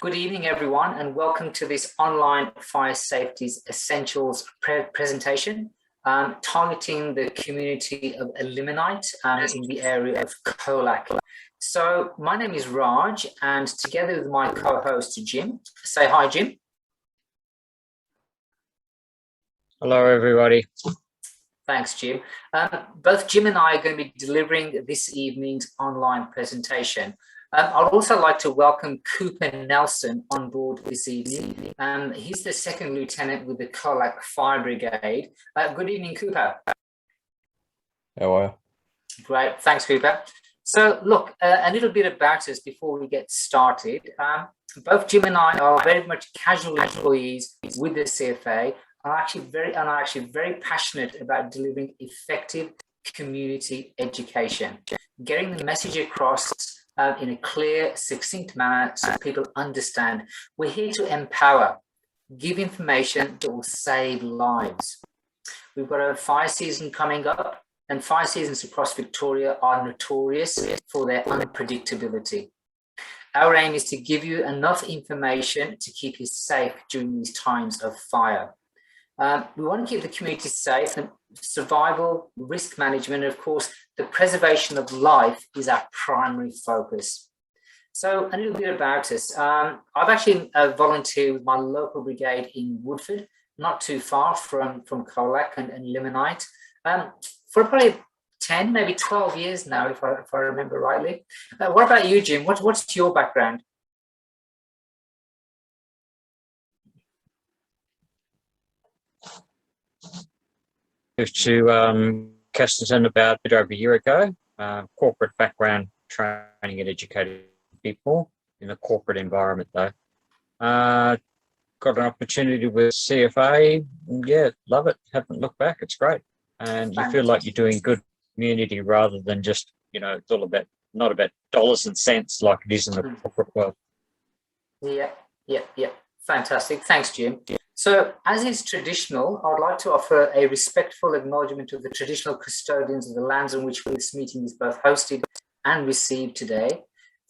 Good evening, everyone, and welcome to this online fire safety essentials presentation targeting the community of Elliminyt in the area of Colac. So my name is Raj, and together with my co-host Jim, say hi, Jim. Hello, everybody. Thanks, Jim. Both Jim and I are going to be delivering this evening's online presentation. I'd also like to welcome Cooper Nelson on board this evening. He's the second lieutenant with the Colac Fire Brigade. Good evening, Cooper. How are you? Great, thanks, Cooper. So look, a little bit about us before we get started. Both Jim and I are very much casual employees with the CFA, and are actually very passionate about delivering effective community education, getting the message across in a clear, succinct manner so people understand. We're here to empower, give information that will save lives. We've got a fire season coming up, and fire seasons across Victoria are notorious for their unpredictability. Our aim is to give you enough information to keep you safe during these times of fire. We want to keep the community safe, and survival, risk management, and of course, the preservation of life is our primary focus. So a little bit about us. I've actually volunteered with my local brigade in Woodford, not too far from Colac and Elliminyt, for probably 10, maybe 12 years now, if I remember rightly. What about you, Jim? What's your background? To Kesterton about a bit over a year ago. Corporate background, training and educating people in the corporate environment, though. Got an opportunity with CFA. Yeah, love it. Haven't looked back. It's great, and you feel like you're doing good community rather than just, it's all about, not about dollars and cents like it is in the corporate world. Yeah. Fantastic. Thanks, Jim. So, as is traditional, I would like to offer a respectful acknowledgement of the traditional custodians of the lands on which this meeting is both hosted and received today.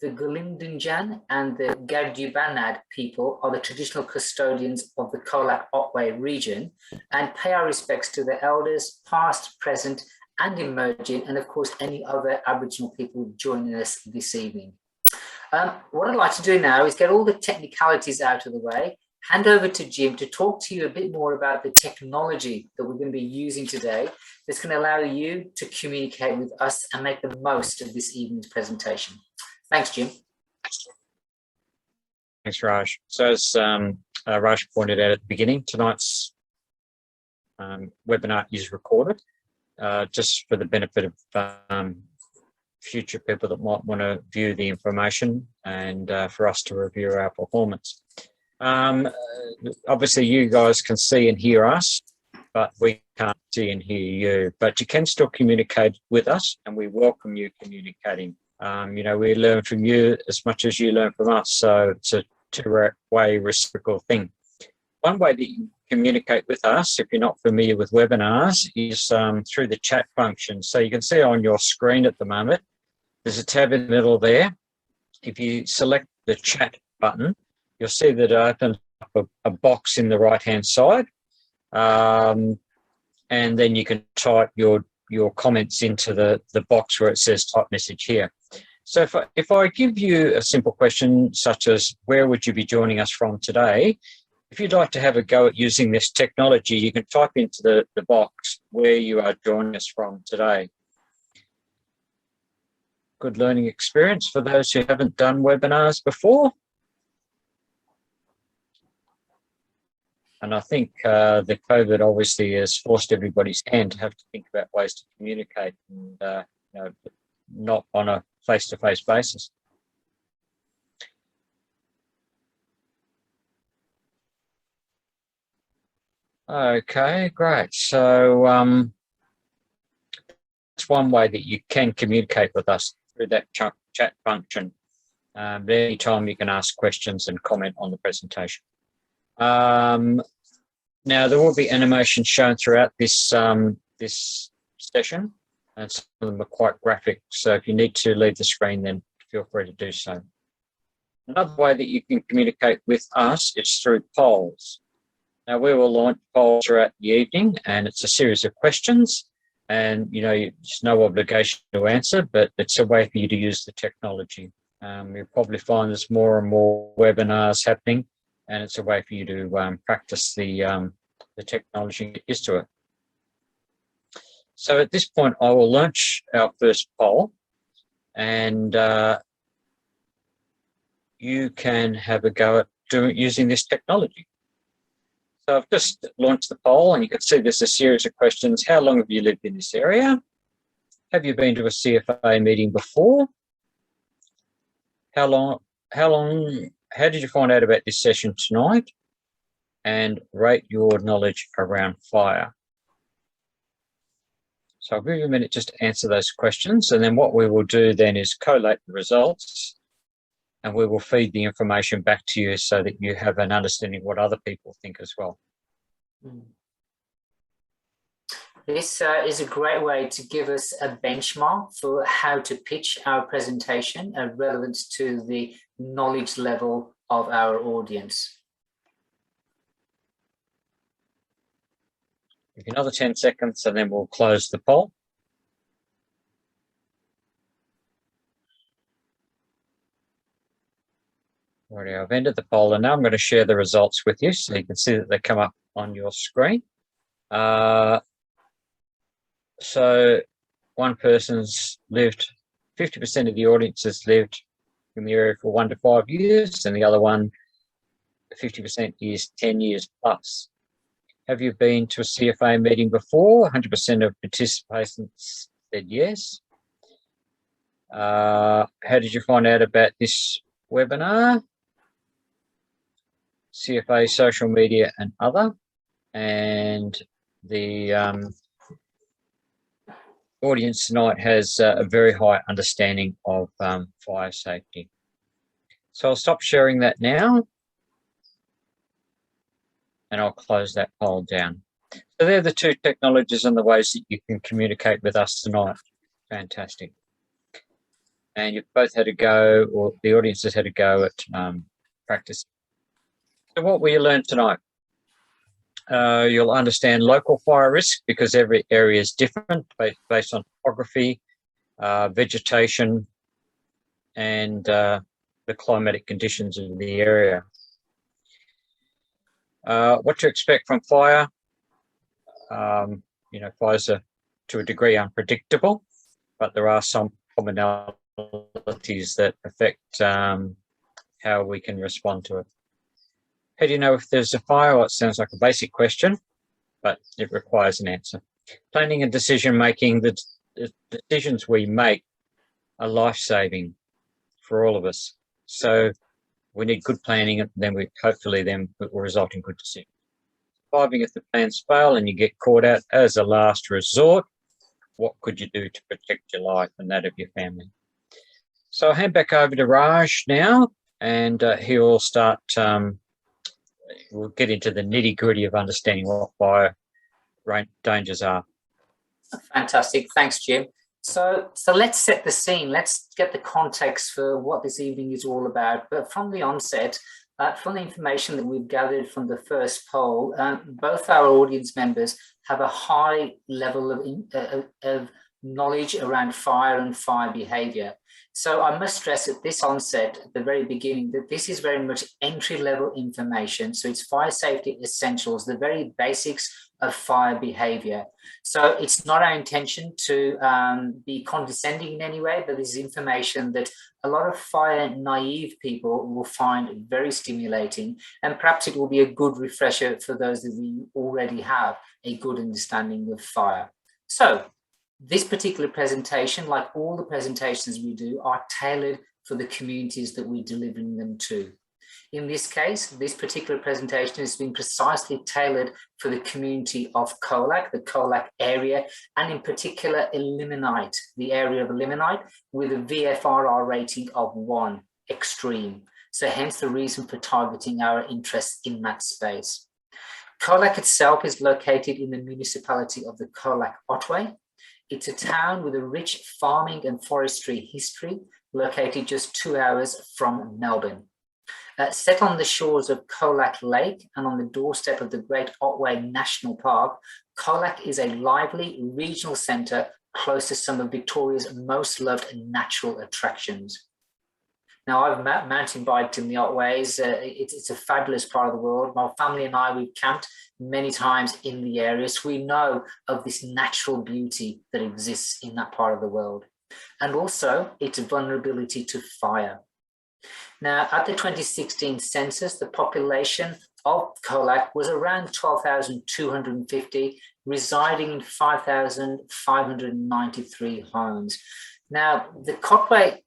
The Gulindinjan and the Gardubanad people are the traditional custodians of the Colac Otway region, and pay our respects to the elders, past, present, and emerging, and of course, any other Aboriginal people joining us this evening. What I'd like to do now is get all the technicalities out of the way, hand over to Jim to talk to you a bit more about the technology that we're going to be using today that's going to allow you to communicate with us and make the most of this evening's presentation. Thanks, Jim. Thanks, Raj. So as Raj pointed out at the beginning, tonight's webinar is recorded just for the benefit of future people that might want to view the information and for us to review our performance. Obviously you guys can see and hear us, but we can't see and hear you, but you can still communicate with us, and we welcome you communicating. We learn from you as much as you learn from us, so it's a two-way reciprocal thing. One way that you communicate with us, if you're not familiar with webinars, is through the chat function. So you can see on your screen at the moment, there's a tab in the middle there. If you select the chat button, you'll see that it opens up a box in the right-hand side, and then you can type your comments into the box where it says type message here. So if I give you a simple question such as, where would you be joining us from today? If you'd like to have a go at using this technology, you can type into the box where you are joining us from today. Good learning experience for those who haven't done webinars before. And I think the COVID obviously has forced everybody's hand to have to think about ways to communicate, and not on a face-to-face basis. Okay, great. So that's one way that you can communicate with us, through that chat function. Anytime you can ask questions and comment on the presentation. Now there will be animations shown throughout this this session, and some of them are quite graphic. So if you need to leave the screen, then feel free to do so. Another way that you can communicate with us is through polls. Now, we will launch polls throughout the evening, and it's a series of questions. And, you know, there's no obligation to answer, but it's a way for you to use the technology. You'll probably find there's more and more webinars happening, and it's a way for you to practice the technology and get used to it. So at this point, I will launch our first poll, and you can have a go at using this technology. So I've just launched the poll, and you can see there's a series of questions. How long have you lived in this area? Have you been to a CFA meeting before? How did you find out about this session tonight? And rate your knowledge around fire. So I'll give you a minute just to answer those questions, and then what we will do then is collate the results, and we will feed the information back to you so that you have an understanding of what other people think as well. This is a great way to give us a benchmark for how to pitch our presentation relevant to the knowledge level of our audience. Give you another 10 seconds and then we'll close the poll. Alrighty, I've ended the poll, and now I'm going to share the results with you so you can see that they come up on your screen. So one person's lived, 50% of the audience has lived in the area for 1 to 5 years, and the other one, 50% is 10 years plus. Have you been to a CFA meeting before? 100% of participants said yes. How did you find out about this webinar? CFA, social media and other. And the audience tonight has a very high understanding of fire safety. So I'll stop sharing that now, and I'll close that poll down. So they're the two technologies and the ways that you can communicate with us tonight. Fantastic. And you've both had a go, or the audience has had a go at practice. So what will you learn tonight? You'll understand local fire risk because every area is different based on topography, vegetation, and the climatic conditions of the area. What to expect from fire? You know, fires are to a degree unpredictable, but there are some commonalities that affect how we can respond to it. How do you know if there's a fire? Well, it sounds like a basic question, but it requires an answer. Planning and decision making, the decisions we make are life-saving for all of us. So we need good planning, and then hopefully it will result in good decisions. Surviving if the plans fail and you get caught out, as a last resort, what could you do to protect your life and that of your family? So I'll hand back over to Raj now, and he will start. We'll get into the nitty-gritty of understanding what fire dangers are. Fantastic. Thanks, Jim. So let's set the scene. Let's get the context for what this evening is all about. But from the onset, from the information that we've gathered from the first poll, both our audience members have a high level of knowledge around fire and fire behavior. So I must stress at this onset, at the very beginning, that this is very much entry-level information. So it's fire safety essentials, the very basics of fire behavior. So it's not our intention to be condescending in any way, but this is information that a lot of fire naive people will find very stimulating, and perhaps it will be a good refresher for those that we already have a good understanding of fire. So this particular presentation, like all the presentations we do, are tailored for the communities that we're delivering them to. In this case, this particular presentation has been precisely tailored for the community of Colac, the Colac area, and in particular Elliminyt, the area of Elliminyt, with a VFRR rating of 1, extreme. So hence the reason for targeting our interests in that space. Colac itself is located in the municipality of the Colac Otway. It's a town with a rich farming and forestry history, located just 2 hours from Melbourne. Set on the shores of Colac Lake and on the doorstep of the Great Otway National Park, Colac is a lively regional centre close to some of Victoria's most loved natural attractions. Now, I've mountain biked in the Otways. It's a fabulous part of the world. My family and I, we've camped many times in the area, so we know of this natural beauty that exists in that part of the world, and also its vulnerability to fire. Now, at the 2016 census, the population of Colac was around 12,250, residing in 5,593 homes. Now, the Colac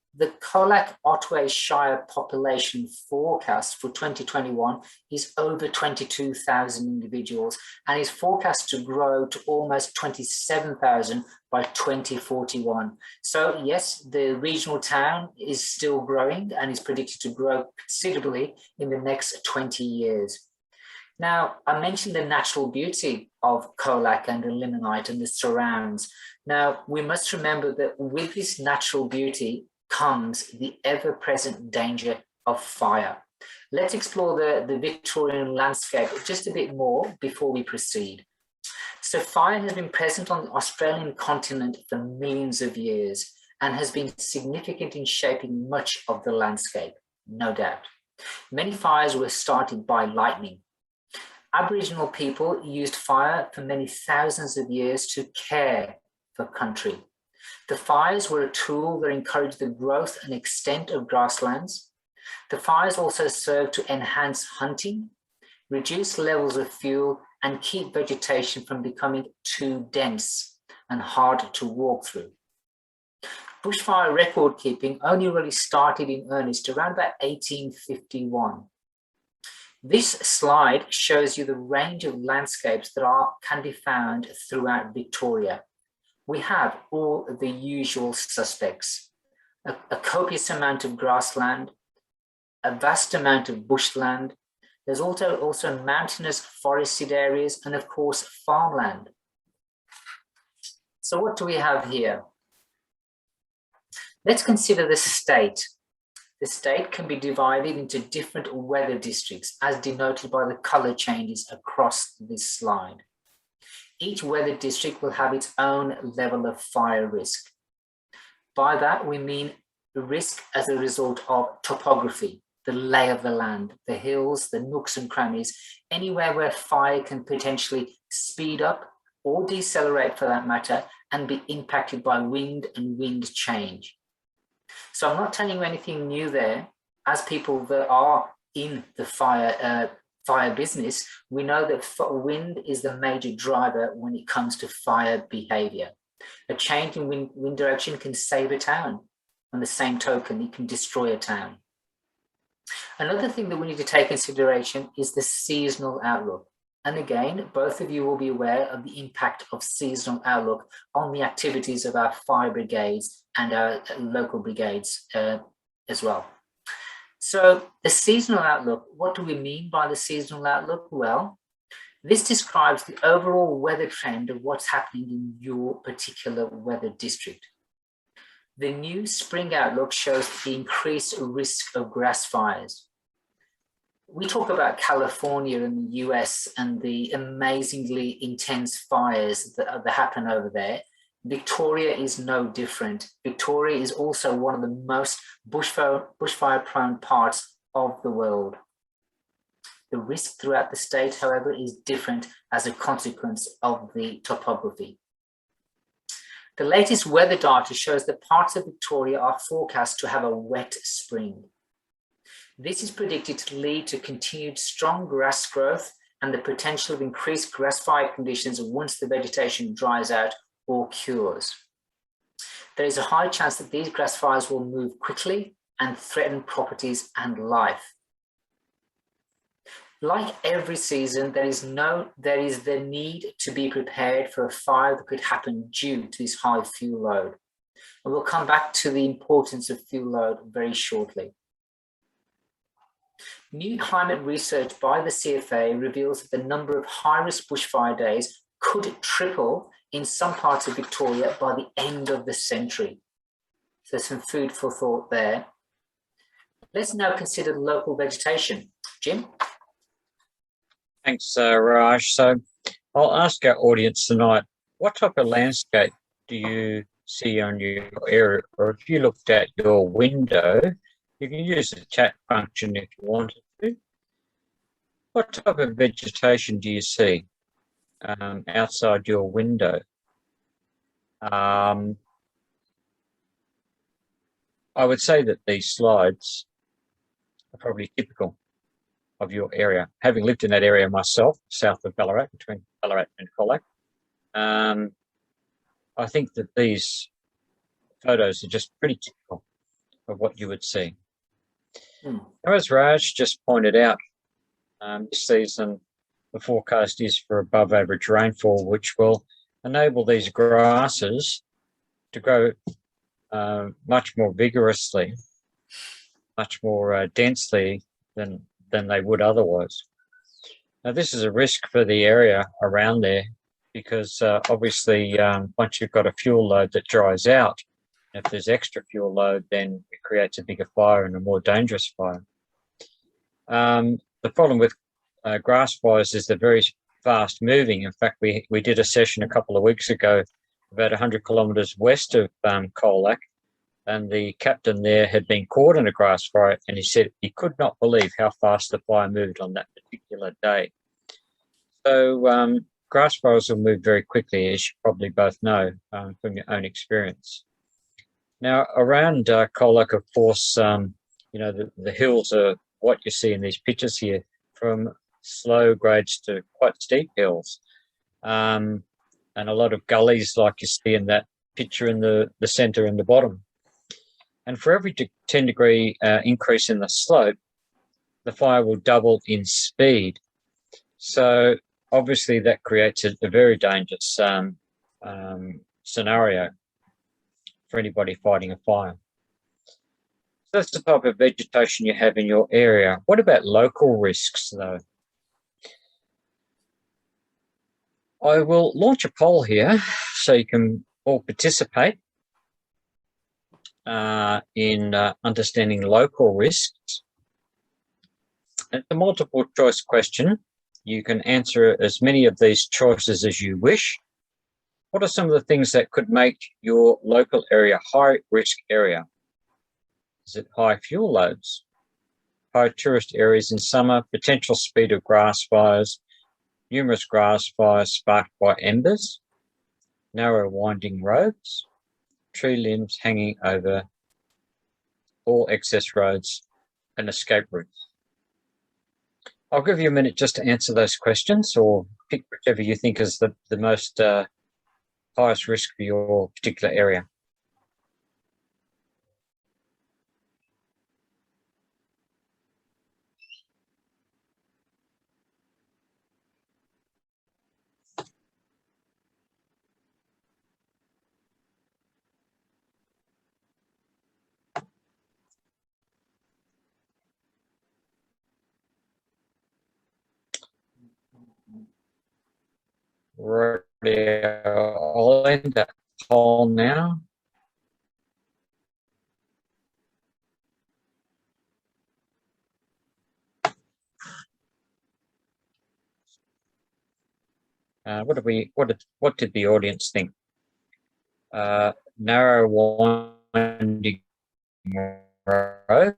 Otway Shire population forecast for 2021 is over 22,000 individuals and is forecast to grow to almost 27,000 by 2041. So yes, the regional town is still growing and is predicted to grow considerably in the next 20 years. Now, I mentioned the natural beauty of Colac and Elliminyt and the surrounds. Now, we must remember that with this natural beauty comes the ever-present danger of fire. Let's explore the Victorian landscape just a bit more before we proceed. So fire has been present on the Australian continent for millions of years and has been significant in shaping much of the landscape, no doubt. Many fires were started by lightning. Aboriginal people used fire for many thousands of years to care for country. The fires were a tool that encouraged the growth and extent of grasslands. The fires also served to enhance hunting, reduce levels of fuel, and keep vegetation from becoming too dense and hard to walk through. Bushfire record keeping only really started in earnest around about 1851. This slide shows you the range of landscapes that can be found throughout Victoria. We have all the usual suspects: a copious amount of grassland, a vast amount of bushland. There's also mountainous forested areas and of course farmland. So what do we have here? Let's consider the state. The state can be divided into different weather districts as denoted by the colour changes across this slide. Each weather district will have its own level of fire risk. By that, we mean risk as a result of topography, the lay of the land, the hills, the nooks and crannies, anywhere where fire can potentially speed up or decelerate for that matter and be impacted by wind and wind change. So I'm not telling you anything new there. As people that are in the fire business, we know that wind is the major driver when it comes to fire behavior. A change in wind direction can save a town. On the same token, it can destroy a town. Another thing that we need to take into consideration is the seasonal outlook. And again, both of you will be aware of the impact of seasonal outlook on the activities of our fire brigades and our local brigades as well. So the seasonal outlook, what do we mean by the seasonal outlook? Well, this describes the overall weather trend of what's happening in your particular weather district. The new spring outlook shows the increased risk of grass fires. We talk about California and the US and the amazingly intense fires that happen over there. Victoria is no different. Victoria is also one of the most bushfire prone parts of the world. The risk throughout the state, however, is different as a consequence of the topography. The latest weather data shows that parts of Victoria are forecast to have a wet spring. This is predicted to lead to continued strong grass growth and the potential of increased grass fire conditions once the vegetation dries out or cures. There is a high chance that these grass fires will move quickly and threaten properties and life. Like every season, there is the need to be prepared for a fire that could happen due to this high fuel load. And we'll come back to the importance of fuel load very shortly. New climate research by the CFA reveals that the number of high-risk bushfire days could triple in some parts of Victoria by the end of the century. So some food for thought there. Let's now consider local vegetation. Jim? Thanks, Raj. So I'll ask our audience tonight, what type of landscape do you see on your area? Or if you looked at your window, you can use the chat function if you wanted to. What type of vegetation do you see outside your window? I would say that these slides are probably typical of your area. Having lived in that area myself, south of Ballarat, between Ballarat and Colac, I think that these photos are just pretty typical of what you would see. Now, as Raj just pointed out, this season the forecast is for above average rainfall, which will enable these grasses to grow much more vigorously, much more densely than they would otherwise. Now, this is a risk for the area around there because obviously once you've got a fuel load that dries out, if there's extra fuel load, then it creates a bigger fire and a more dangerous fire. The problem with grass fires is they're very fast moving. In fact, we did a session a couple of weeks ago about 100 kilometres west of Colac, and the captain there had been caught in a grass fire, and he said he could not believe how fast the fire moved on that particular day. So grass fires will move very quickly, as you probably both know from your own experience. Now, around Colac, of course, you know, the hills are what you see in these pictures here, from slow grades to quite steep hills, and a lot of gullies like you see in that picture in the centre and the bottom. And for every 10-degree increase in the slope, the fire will double in speed. So obviously that creates a very dangerous scenario for anybody fighting a fire. So that's the type of vegetation you have in your area. What about local risks, though? I will launch a poll here so you can all participate in understanding local risks. It's a multiple choice question. You can answer as many of these choices as you wish. What are some of the things that could make your local area high risk area? Is it high fuel loads, high tourist areas in summer, potential speed of grass fires, numerous grass fires sparked by embers, narrow winding roads, tree limbs hanging over all excess roads, and escape routes? I'll give you a minute just to answer those questions, or pick whichever you think is the most highest risk for your particular area. Right, I'll end that poll now. What did the audience think? Narrow winding roads,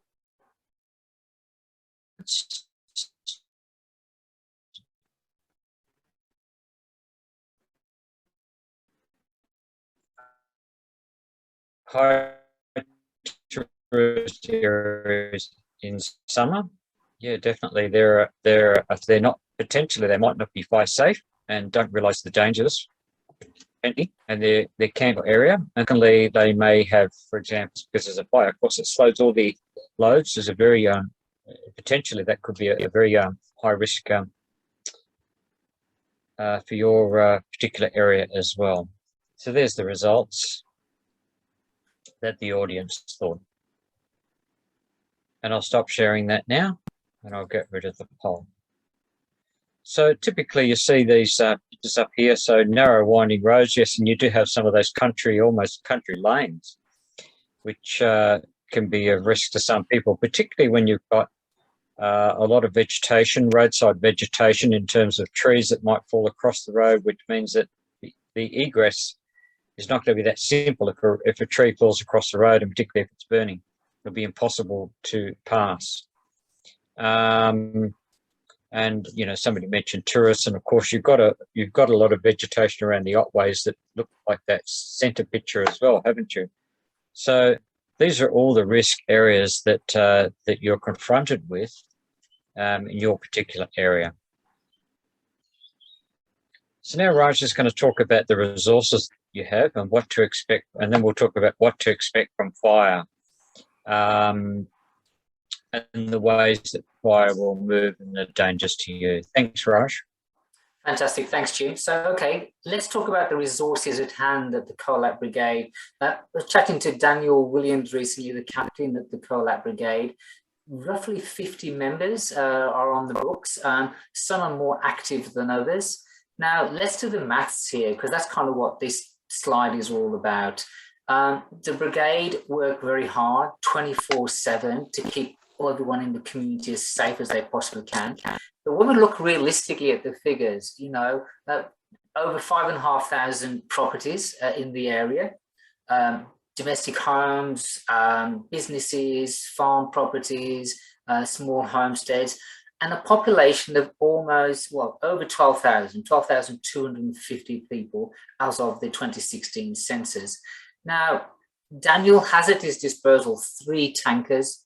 high tourist areas in summer. Yeah, definitely. They're if they're not, potentially they might not be fire safe and don't realise the dangers, and their camp area. And they may have, for example, because there's a fire, of course, it slows all the loads. There's a very potentially that could be a very high risk for your particular area as well. So there's the results that the audience thought. And I'll stop sharing that now, and I'll get rid of the poll. So typically you see these pictures up here, so narrow winding roads, yes, and you do have some of those almost country lanes, which can be a risk to some people, particularly when you've got a lot of vegetation, roadside vegetation, in terms of trees that might fall across the road, which means that the egress is not going to be that simple. If a tree falls across the road, and particularly if it's burning, it'll be impossible to pass. And somebody mentioned tourists, and of course you've got a lot of vegetation around the Otways that look like that centre picture as well, haven't you? So these are all the risk areas that you're confronted with in your particular area. So now Raj is going to talk about the resources you have and what to expect, and then we'll talk about what to expect from fire. And the ways that fire will move and the dangers to you. Thanks, Raj. Fantastic. Thanks, Jim. So, okay, let's talk about the resources at hand at the Colac Brigade. I was chatting to Daniel Williams recently, the captain at the Colac Brigade. Roughly 50 members are on the books. Some are more active than others. Now, let's do the maths here, because that's kind of what this slide is all about. The brigade work very hard, 24/7, to keep everyone in the community as safe as they possibly can. But when we look realistically at the figures, over 5,500 properties in the area, domestic homes, businesses, farm properties, small homesteads, and a population of almost, over 12,250 people as of the 2016 census. Now, Daniel has at his disposal 3 tankers.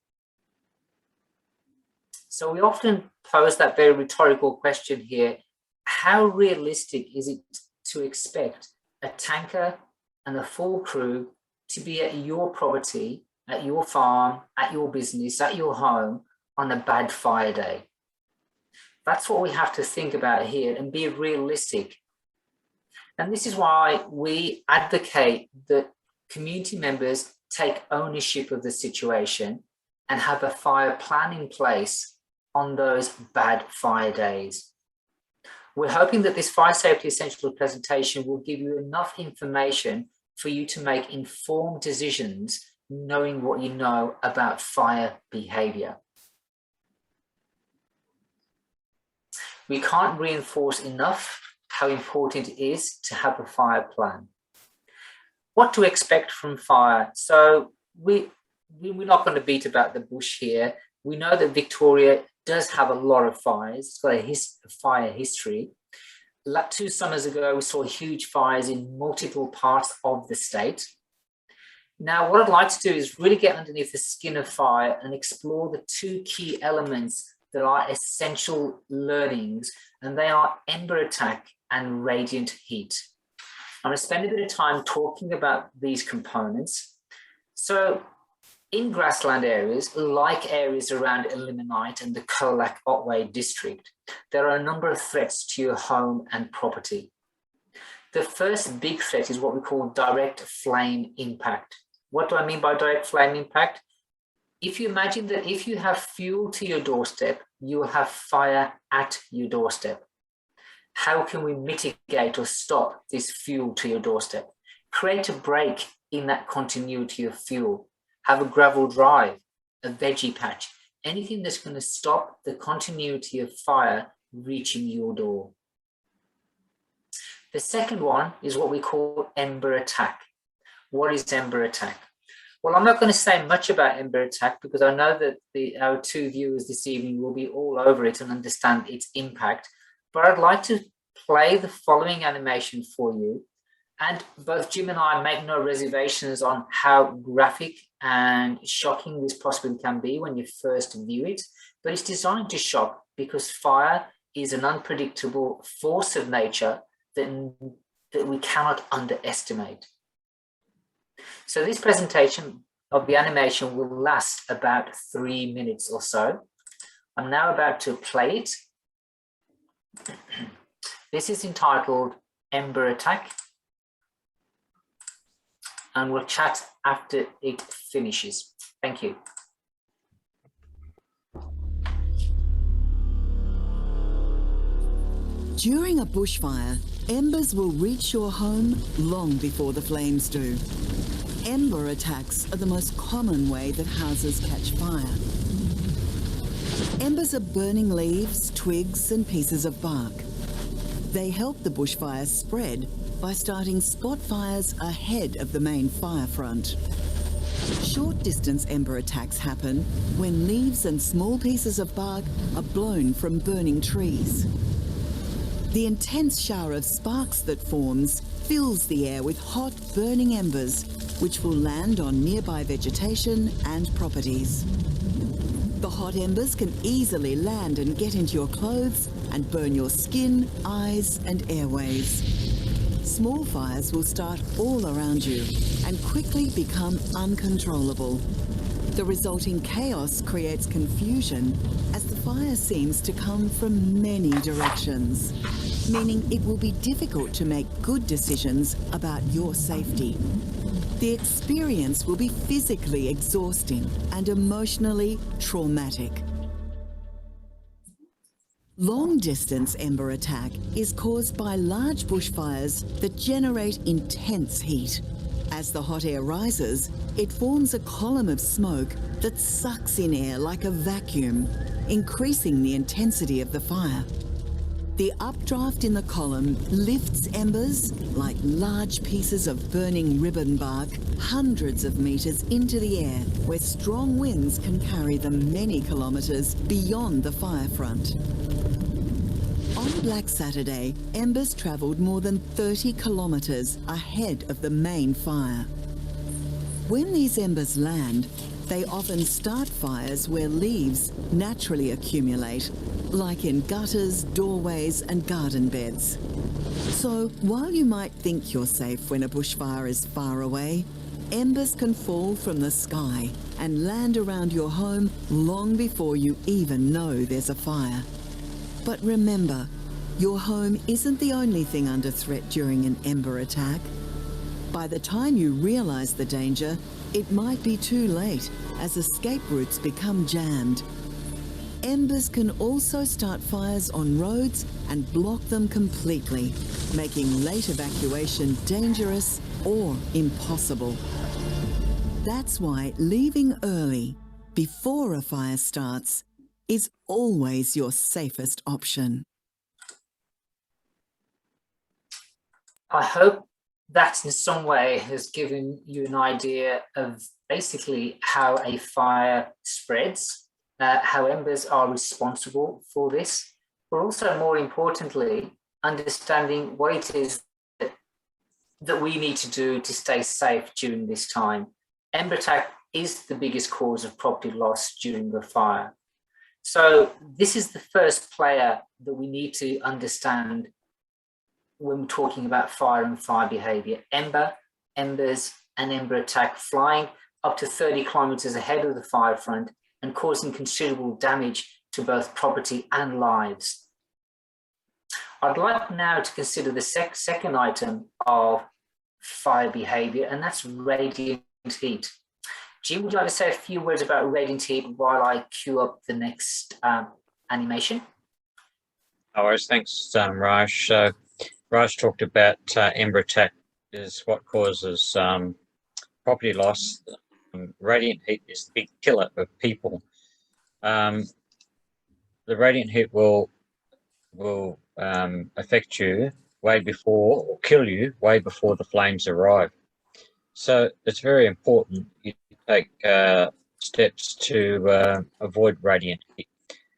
So we often pose that very rhetorical question here: how realistic is it to expect a tanker and a full crew to be at your property, at your farm, at your business, at your home on a bad fire day? That's what we have to think about here and be realistic. And this is why we advocate that community members take ownership of the situation and have a fire plan in place on those bad fire days. We're hoping that this Fire Safety Essentials presentation will give you enough information for you to make informed decisions, knowing what you know about fire behaviour. We can't reinforce enough how important it is to have a fire plan. What to expect from fire? So we're not going to beat about the bush here. We know that Victoria does have a lot of fires. It's got a fire history. 2 summers ago, we saw huge fires in multiple parts of the state. Now, what I'd like to do is really get underneath the skin of fire and explore the 2 key elements that are essential learnings, and they are Ember Attack and radiant heat. I'm going to spend a bit of time talking about these components. So, in grassland areas, like areas around Elliminyt and the Colac Otway district, there are a number of threats to your home and property. The first big threat is what we call direct flame impact. What do I mean by direct flame impact? If you imagine that if you have fuel to your doorstep, you will have fire at your doorstep. How can we mitigate or stop this fuel to your doorstep? Create a break in that continuity of fuel. Have a gravel drive, a veggie patch, anything that's going to stop the continuity of fire reaching your door. The second one is what we call Ember Attack. What is Ember Attack? Well, I'm not going to say much about Ember Attack because I know that our 2 viewers this evening will be all over it and understand its impact. But I'd like to play the following animation for you. And both Jim and I make no reservations on how graphic and shocking this possibly can be when you first view it. But it's designed to shock because fire is an unpredictable force of nature that we cannot underestimate. So this presentation of the animation will last about 3 minutes or so. I'm now about to play it. This is entitled Ember Attack, and we'll chat after it finishes. Thank you. During a bushfire, embers will reach your home long before the flames do. Ember attacks are the most common way that houses catch fire. Embers are burning leaves, twigs and pieces of bark. They help the bushfire spread by starting spot fires ahead of the main fire front. Short-distance ember attacks happen when leaves and small pieces of bark are blown from burning trees. The intense shower of sparks that forms fills the air with hot, burning embers, which will land on nearby vegetation and properties. The hot embers can easily land and get into your clothes and burn your skin, eyes and airways. Small fires will start all around you and quickly become uncontrollable. The resulting chaos creates confusion as the fire seems to come from many directions, meaning it will be difficult to make good decisions about your safety. The experience will be physically exhausting and emotionally traumatic. Long-distance ember attack is caused by large bushfires that generate intense heat. As the hot air rises, it forms a column of smoke that sucks in air like a vacuum, increasing the intensity of the fire. The updraft in the column lifts embers, like large pieces of burning ribbon bark, hundreds of meters into the air, where strong winds can carry them many kilometers beyond the fire front. On Black Saturday, embers travelled more than 30 kilometres ahead of the main fire. When these embers land, they often start fires where leaves naturally accumulate, like in gutters, doorways and garden beds. So while you might think you're safe when a bushfire is far away, embers can fall from the sky and land around your home long before you even know there's a fire. But remember, your home isn't the only thing under threat during an ember attack. By the time you realise the danger, it might be too late as escape routes become jammed. Embers can also start fires on roads and block them completely, making late evacuation dangerous or impossible. That's why leaving early, before a fire starts, is always your safest option. I hope that in some way has given you an idea of basically how a fire spreads, how embers are responsible for this, but also more importantly, understanding what it is that we need to do to stay safe during this time. Ember attack is the biggest cause of property loss during the fire. So this is the first player that we need to understand when we're talking about fire and fire behaviour. Embers and ember attack flying up to 30 kilometres ahead of the fire front and causing considerable damage to both property and lives. I'd like now to consider the second item of fire behaviour, and that's radiant heat. Jim, would you like to say a few words about radiant heat while I queue up the next animation? No worries, thanks, Raj. Raj talked about ember attack is what causes property loss. Radiant heat is the big killer of people. The radiant heat will affect you way before, or kill you way before the flames arrive. So it's very important you take steps to avoid radiant heat.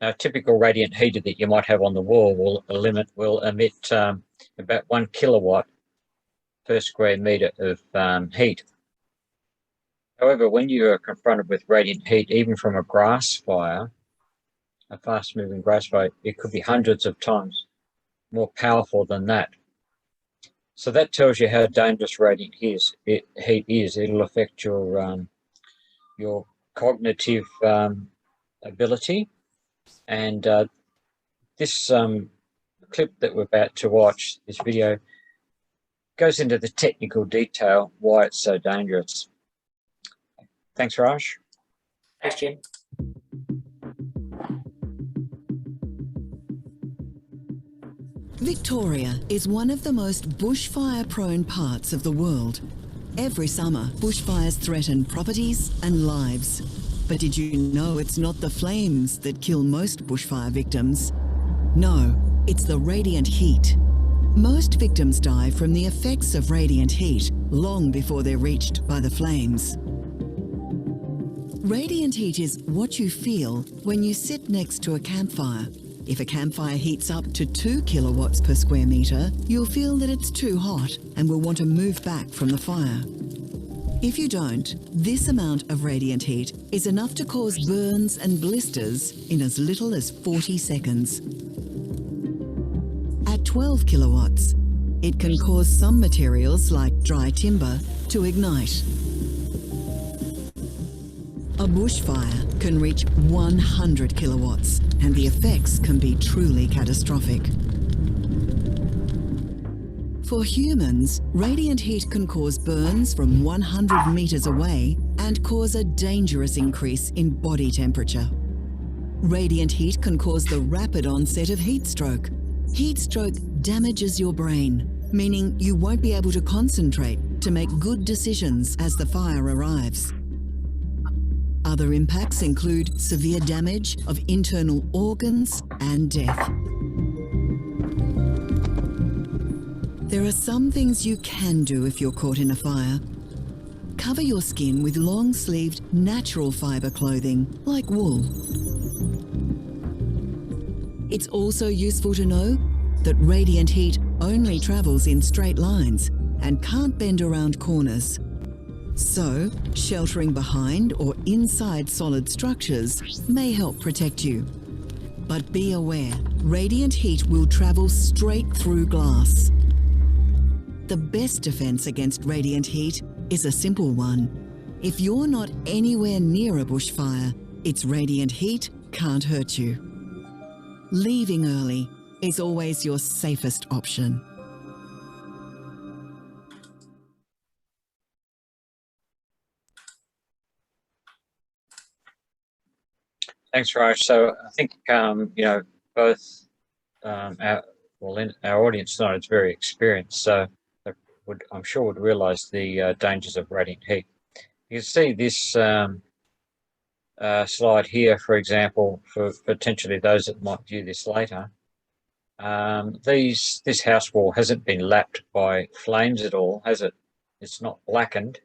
Now, a typical radiant heater that you might have on the wall will emit about 1 kilowatt per square meter of heat. However, when you are confronted with radiant heat, even from a grass fire, a fast-moving grass fire, it could be hundreds of times more powerful than that. So that tells you how dangerous radiant heat is. It'll affect your cognitive ability. And this clip that we're about to watch, this video, goes into the technical detail why it's so dangerous. Thanks, Raj. Thanks, Jim. Victoria is one of the most bushfire-prone parts of the world. Every summer, bushfires threaten properties and lives. But did you know it's not the flames that kill most bushfire victims? No, it's the radiant heat. Most victims die from the effects of radiant heat long before they're reached by the flames. Radiant heat is what you feel when you sit next to a campfire. If a campfire heats up to 2 kilowatts per square metre, you'll feel that it's too hot and will want to move back from the fire. If you don't, this amount of radiant heat is enough to cause burns and blisters in as little as 40 seconds. At 12 kilowatts, it can cause some materials like dry timber to ignite. A bushfire can reach 100 kilowatts, and the effects can be truly catastrophic. For humans, radiant heat can cause burns from 100 meters away and cause a dangerous increase in body temperature. Radiant heat can cause the rapid onset of heat stroke. Heat stroke damages your brain, meaning you won't be able to concentrate to make good decisions as the fire arrives. Other impacts include severe damage of internal organs and death. There are some things you can do if you're caught in a fire. Cover your skin with long-sleeved natural fibre clothing, like wool. It's also useful to know that radiant heat only travels in straight lines and can't bend around corners. So, sheltering behind or inside solid structures may help protect you. But be aware, radiant heat will travel straight through glass. The best defense against radiant heat is a simple one. If you're not anywhere near a bushfire, its radiant heat can't hurt you. Leaving early is always your safest option. Thanks, Raj. So I think, both our audience tonight is very experienced, so I'm sure would realise the dangers of radiant heat. You can see this slide here, for example, for potentially those that might view this later. This house wall hasn't been lapped by flames at all, has it? It's not blackened.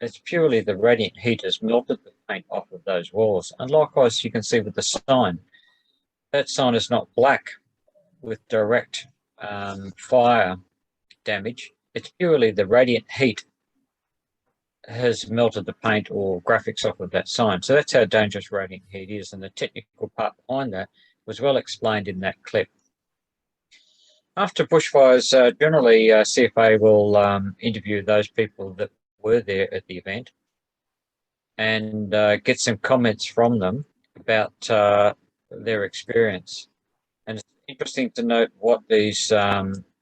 It's purely the radiant heat has melted the paint off of those walls. And likewise, you can see with the sign, that sign is not black with direct fire damage. It's purely the radiant heat has melted the paint or graphics off of that sign. So that's how dangerous radiant heat is. And the technical part behind that was well explained in that clip. After bushfires, generally CFA will interview those people that were there at the event and get some comments from them about their experience. And it's interesting to note what these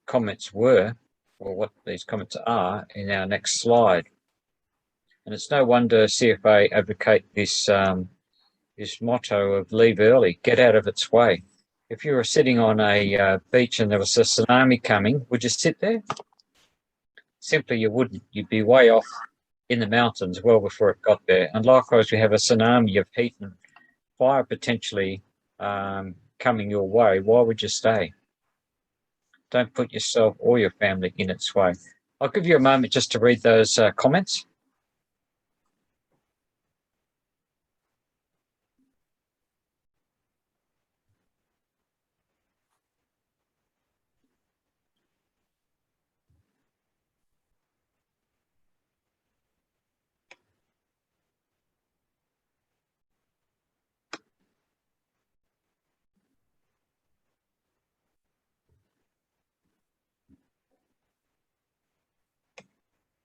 comments were, or what these comments are, in our next slide. And it's no wonder CFA advocate this this motto of leave early, get out of its way. If you were sitting on a beach and there was a tsunami coming, would you sit there? Simply you wouldn't. You'd be way off in the mountains well before it got there. And likewise, we have a tsunami of heat and fire potentially coming your way. Why would you stay? Don't put yourself or your family in its way. I'll give you a moment just to read those comments.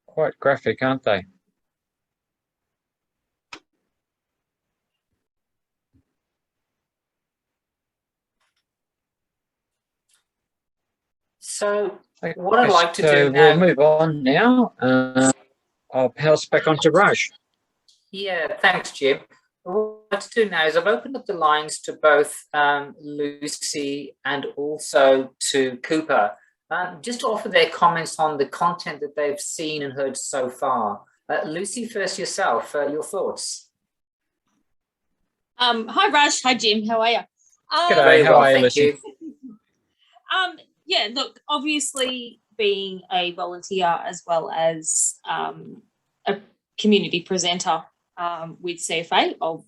Quite graphic, aren't they? So what I'd like to do now... We'll move on now. I'll pass back on to Raj. Yeah, thanks, Jim. What I'd like to do now is I've opened up the lines to both Lucy and also to Cooper. just to offer their comments on the content that they've seen and heard so far. Lucy, first yourself, your thoughts. Hi Raj, hi Jim, how are you? G'day, Very how well, are you, thank Lucy? you. Yeah, look, obviously being a volunteer as well as a community presenter with CFA, I'll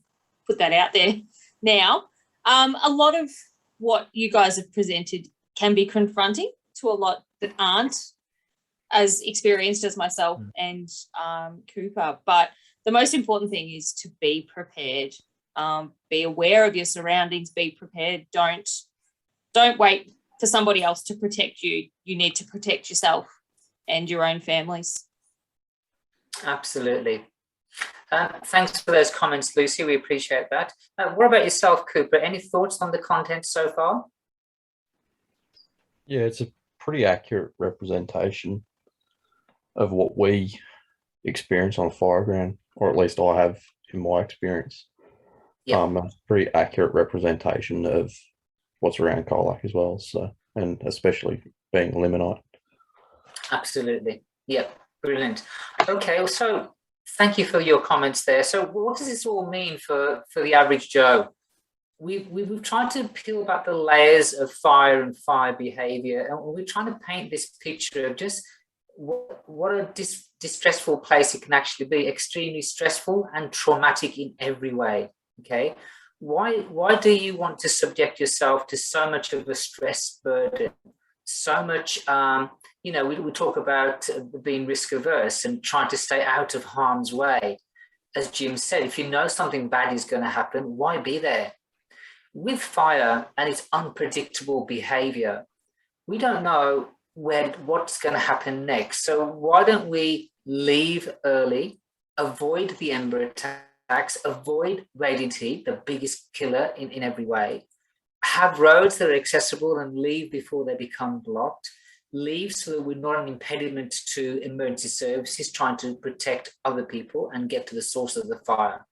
put that out there now. A lot of what you guys have presented can be confronting to a lot that aren't as experienced as myself and Cooper, but the most important thing is to be prepared. Be aware of your surroundings, be prepared. Don't wait for somebody else to protect you. You need to protect yourself and your own families. Absolutely. Thanks for those comments, Lucy. We appreciate that. What about yourself, Cooper? Any thoughts on the content so far? Yeah, it's a pretty accurate representation of what we experience on a fireground, or at least I have in my experience. Yeah. A pretty accurate representation of what's around Colac as well. So, and especially being Elliminyt. Absolutely. Yep. Brilliant. Okay. So thank you for your comments there. So what does this all mean for the average Joe? We've tried to peel back the layers of fire and fire behavior, and we're trying to paint this picture of just what a distressful place it can actually be, extremely stressful and traumatic in every way. Okay, why do you want to subject yourself to so much of a stress burden, so much? We talk about being risk averse and trying to stay out of harm's way. As Jim said, if you know something bad is going to happen, why be there? With fire and its unpredictable behavior, we don't know what's going to happen next. So why don't we leave early, avoid the Ember Attacks, avoid radiant heat, the biggest killer in every way, have roads that are accessible and leave before they become blocked, leave so that we're not an impediment to emergency services trying to protect other people and get to the source of the fire.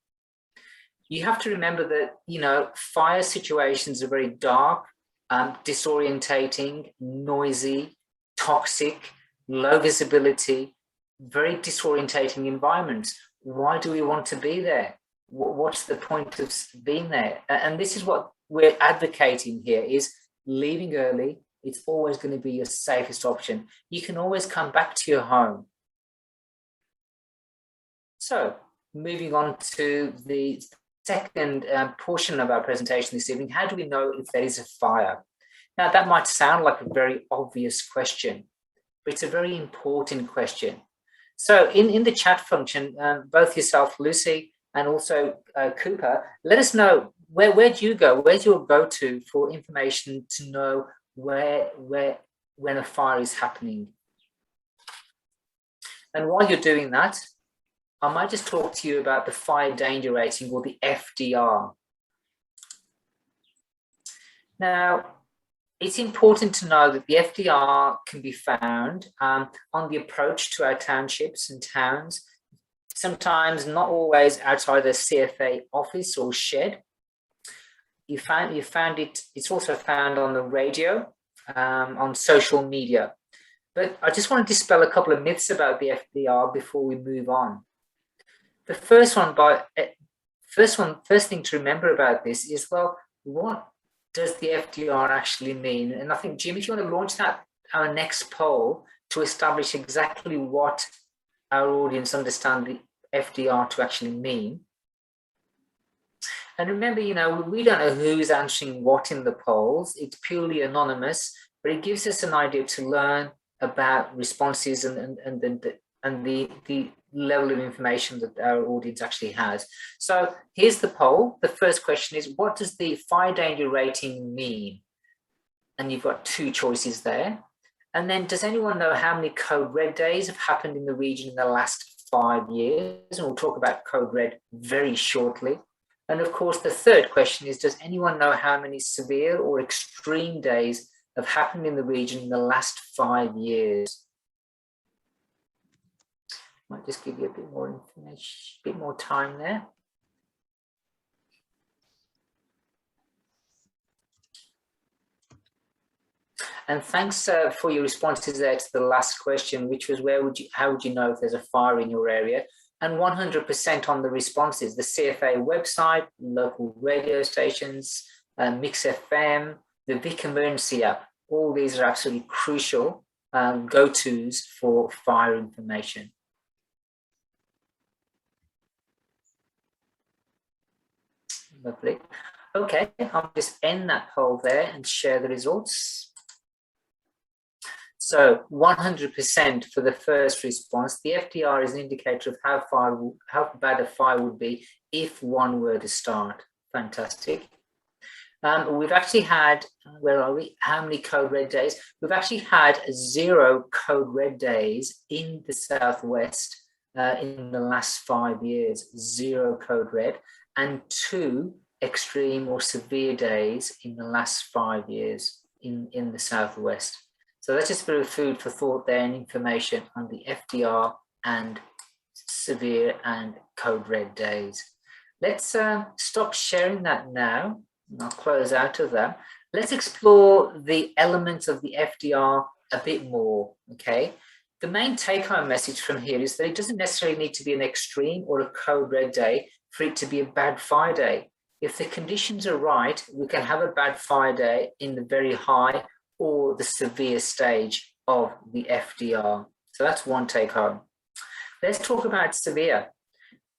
You have to remember that, fire situations are very dark, disorientating, noisy, toxic, low visibility, very disorientating environments. Why do we want to be there? What's the point of being there? And this is what we're advocating here, is leaving early. It's always going to be your safest option. You can always come back to your home. So moving on to the second portion of our presentation this evening, how do we know if there is a fire? Now, that might sound like a very obvious question, but it's a very important question. So in the chat function, both yourself, Lucy, and also Cooper, let us know where do you go? Where's your go-to for information to know when a fire is happening? And while you're doing that, I might just talk to you about the fire danger rating, or the FDR. Now, it's important to know that the FDR can be found on the approach to our townships and towns, sometimes not always outside the CFA office or shed. You found it, it's also found on the radio, on social media. But I just want to dispel a couple of myths about the FDR before we move on. The first thing to remember about this is, well, what does the FDR actually mean? And I think, Jim, if you want to launch our next poll to establish exactly what our audience understand the FDR to actually mean. And remember, we don't know who's answering what in the polls. It's purely anonymous, but it gives us an idea to learn about responses and the level of information that our audience actually has. So here's the poll. The first question is, what does the fire danger rating mean? And you've got two choices there. And then, does anyone know how many code red days have happened in the region in the last 5 years? And we'll talk about code red very shortly. And of course, the third question is, does anyone know how many severe or extreme days have happened in the region in the last 5 years? Might just give you a bit more information, a bit more time there. And thanks for your responses there to the last question, which was how would you know if there's a fire in your area? And 100% on the responses, the CFA website, local radio stations, Mix FM, the Vic Emergency app, all these are absolutely crucial go-tos for fire information. Lovely. Okay, I'll just end that poll there and share the results. So 100% for the first response. The FDR is an indicator of how bad a fire would be if one were to start. Fantastic. We've actually had, where are we? How many code red days? We've actually had 0 code red days in the Southwest in the last 5 years. 0 code red, and 2 extreme or severe days in the last 5 years in the Southwest. So that's just a bit of food for thought there and information on the FDR and severe and code red days. Let's stop sharing that now. And I'll close out of that. Let's explore the elements of the FDR a bit more, okay? The main take-home message from here is that it doesn't necessarily need to be an extreme or a code red day for it to be a bad fire day. If the conditions are right, we can have a bad fire day in the very high or the severe stage of the FDR. So that's one take-home. Let's talk about severe.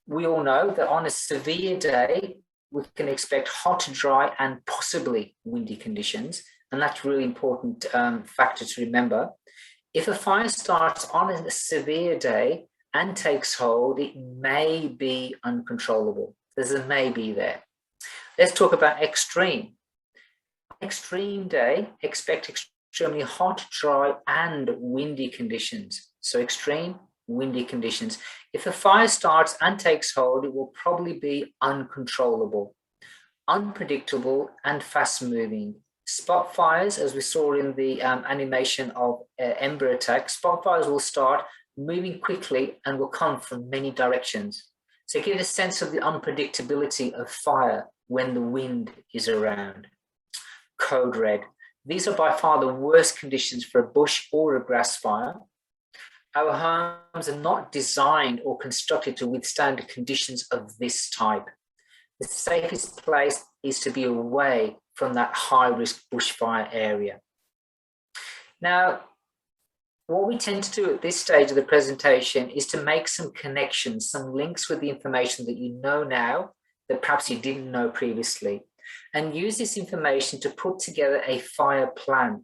We all know that on a severe day, we can expect hot, dry, and possibly windy conditions. And that's a really important factor to remember. If a fire starts on a severe day and takes hold, it may be uncontrollable. There's a maybe there. Let's talk about extreme. Extreme day, expect extremely hot, dry, and windy conditions. So extreme, windy conditions. If a fire starts and takes hold, it will probably be uncontrollable, unpredictable, and fast-moving. Spot fires, as we saw in the animation of Ember Attack, spot fires will start moving quickly and will come from many directions. So give a sense of the unpredictability of fire when the wind is around. Code red. These are by far the worst conditions for a bush or a grass fire. Our homes are not designed or constructed to withstand conditions of this type. The safest place is to be away from that high-risk bushfire area. Now, what we tend to do at this stage of the presentation is to make some connections, some links with the information that you know now that perhaps you didn't know previously, and use this information to put together a fire plan.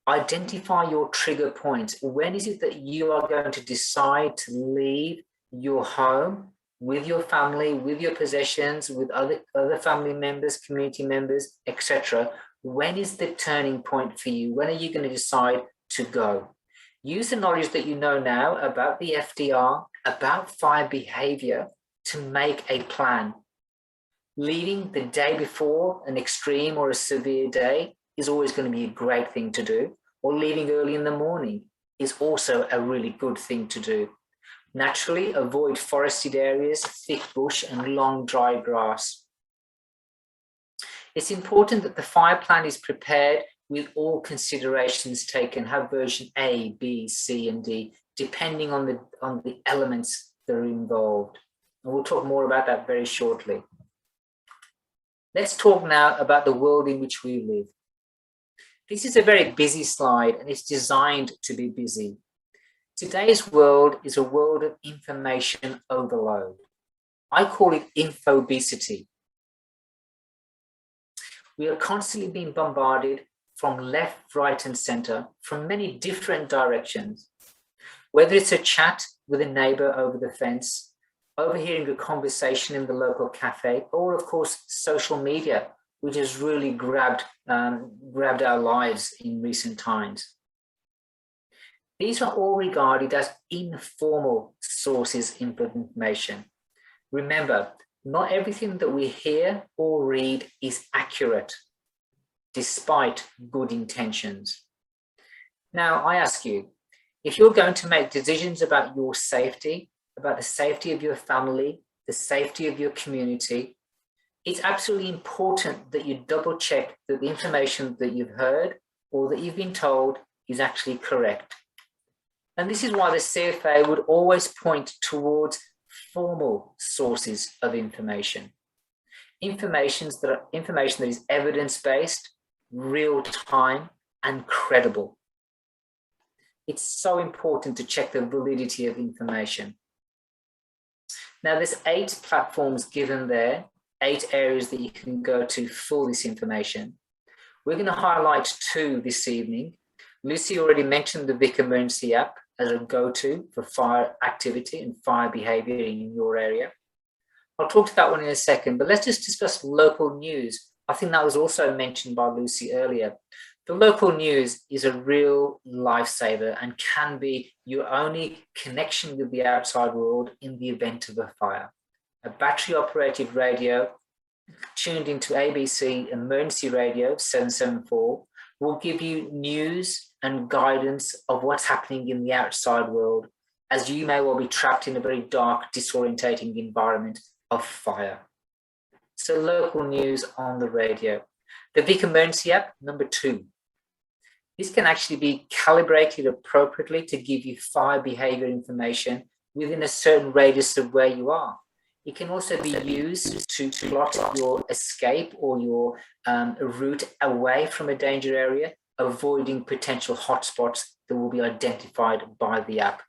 Identify your trigger points. When is it that you are going to decide to leave your home with your family, with your possessions, with other family members, community members, etc.? When is the turning point for you? When are you going to decide to go? Use the knowledge that you know now about the FDR, about fire behavior, to make a plan. Leaving the day before an extreme or a severe day is always going to be a great thing to do, or leaving early in the morning is also a really good thing to do. Naturally, avoid forested areas, thick bush, and long dry grass. It's important that the fire plan is prepared with all considerations taken. Have version A, B, C, and D, depending on the elements that are involved. And we'll talk more about that very shortly. Let's talk now about the world in which we live. This is a very busy slide, and it's designed to be busy. Today's world is a world of information overload. I call it infobesity. We are constantly being bombarded from left, right, and center from many different directions. Whether it's a chat with a neighbor over the fence, overhearing a conversation in the local cafe, or of course, social media, which has really grabbed our lives in recent times. These are all regarded as informal sources of information. Remember, not everything that we hear or read is accurate, despite good intentions. Now, I ask you, if you're going to make decisions about your safety, about the safety of your family, the safety of your community, it's absolutely important that you double check that the information that you've heard or that you've been told is actually correct. And this is why the CFA would always point towards formal sources of information. Information that is evidence-based, real-time, and credible. It's so important to check the validity of information. Now, there's 8 platforms given there, 8 areas that you can go to for this information. We're going to highlight 2 this evening. Lucy already mentioned the Vic Emergency app as a go-to for fire activity and fire behaviour in your area. I'll talk to that one in a second, but let's just discuss local news. I think that was also mentioned by Lucy earlier. The local news is a real lifesaver and can be your only connection with the outside world in the event of a fire. A battery-operated radio tuned into ABC Emergency Radio 774 will give you news and guidance of what's happening in the outside world, as you may well be trapped in a very dark, disorientating environment of fire. So local news on the radio. The Vic Emergency app, number 2. This can actually be calibrated appropriately to give you fire behavior information within a certain radius of where you are. It can also be used to plot your escape or your route away from a danger area, avoiding potential hotspots that will be identified by the app.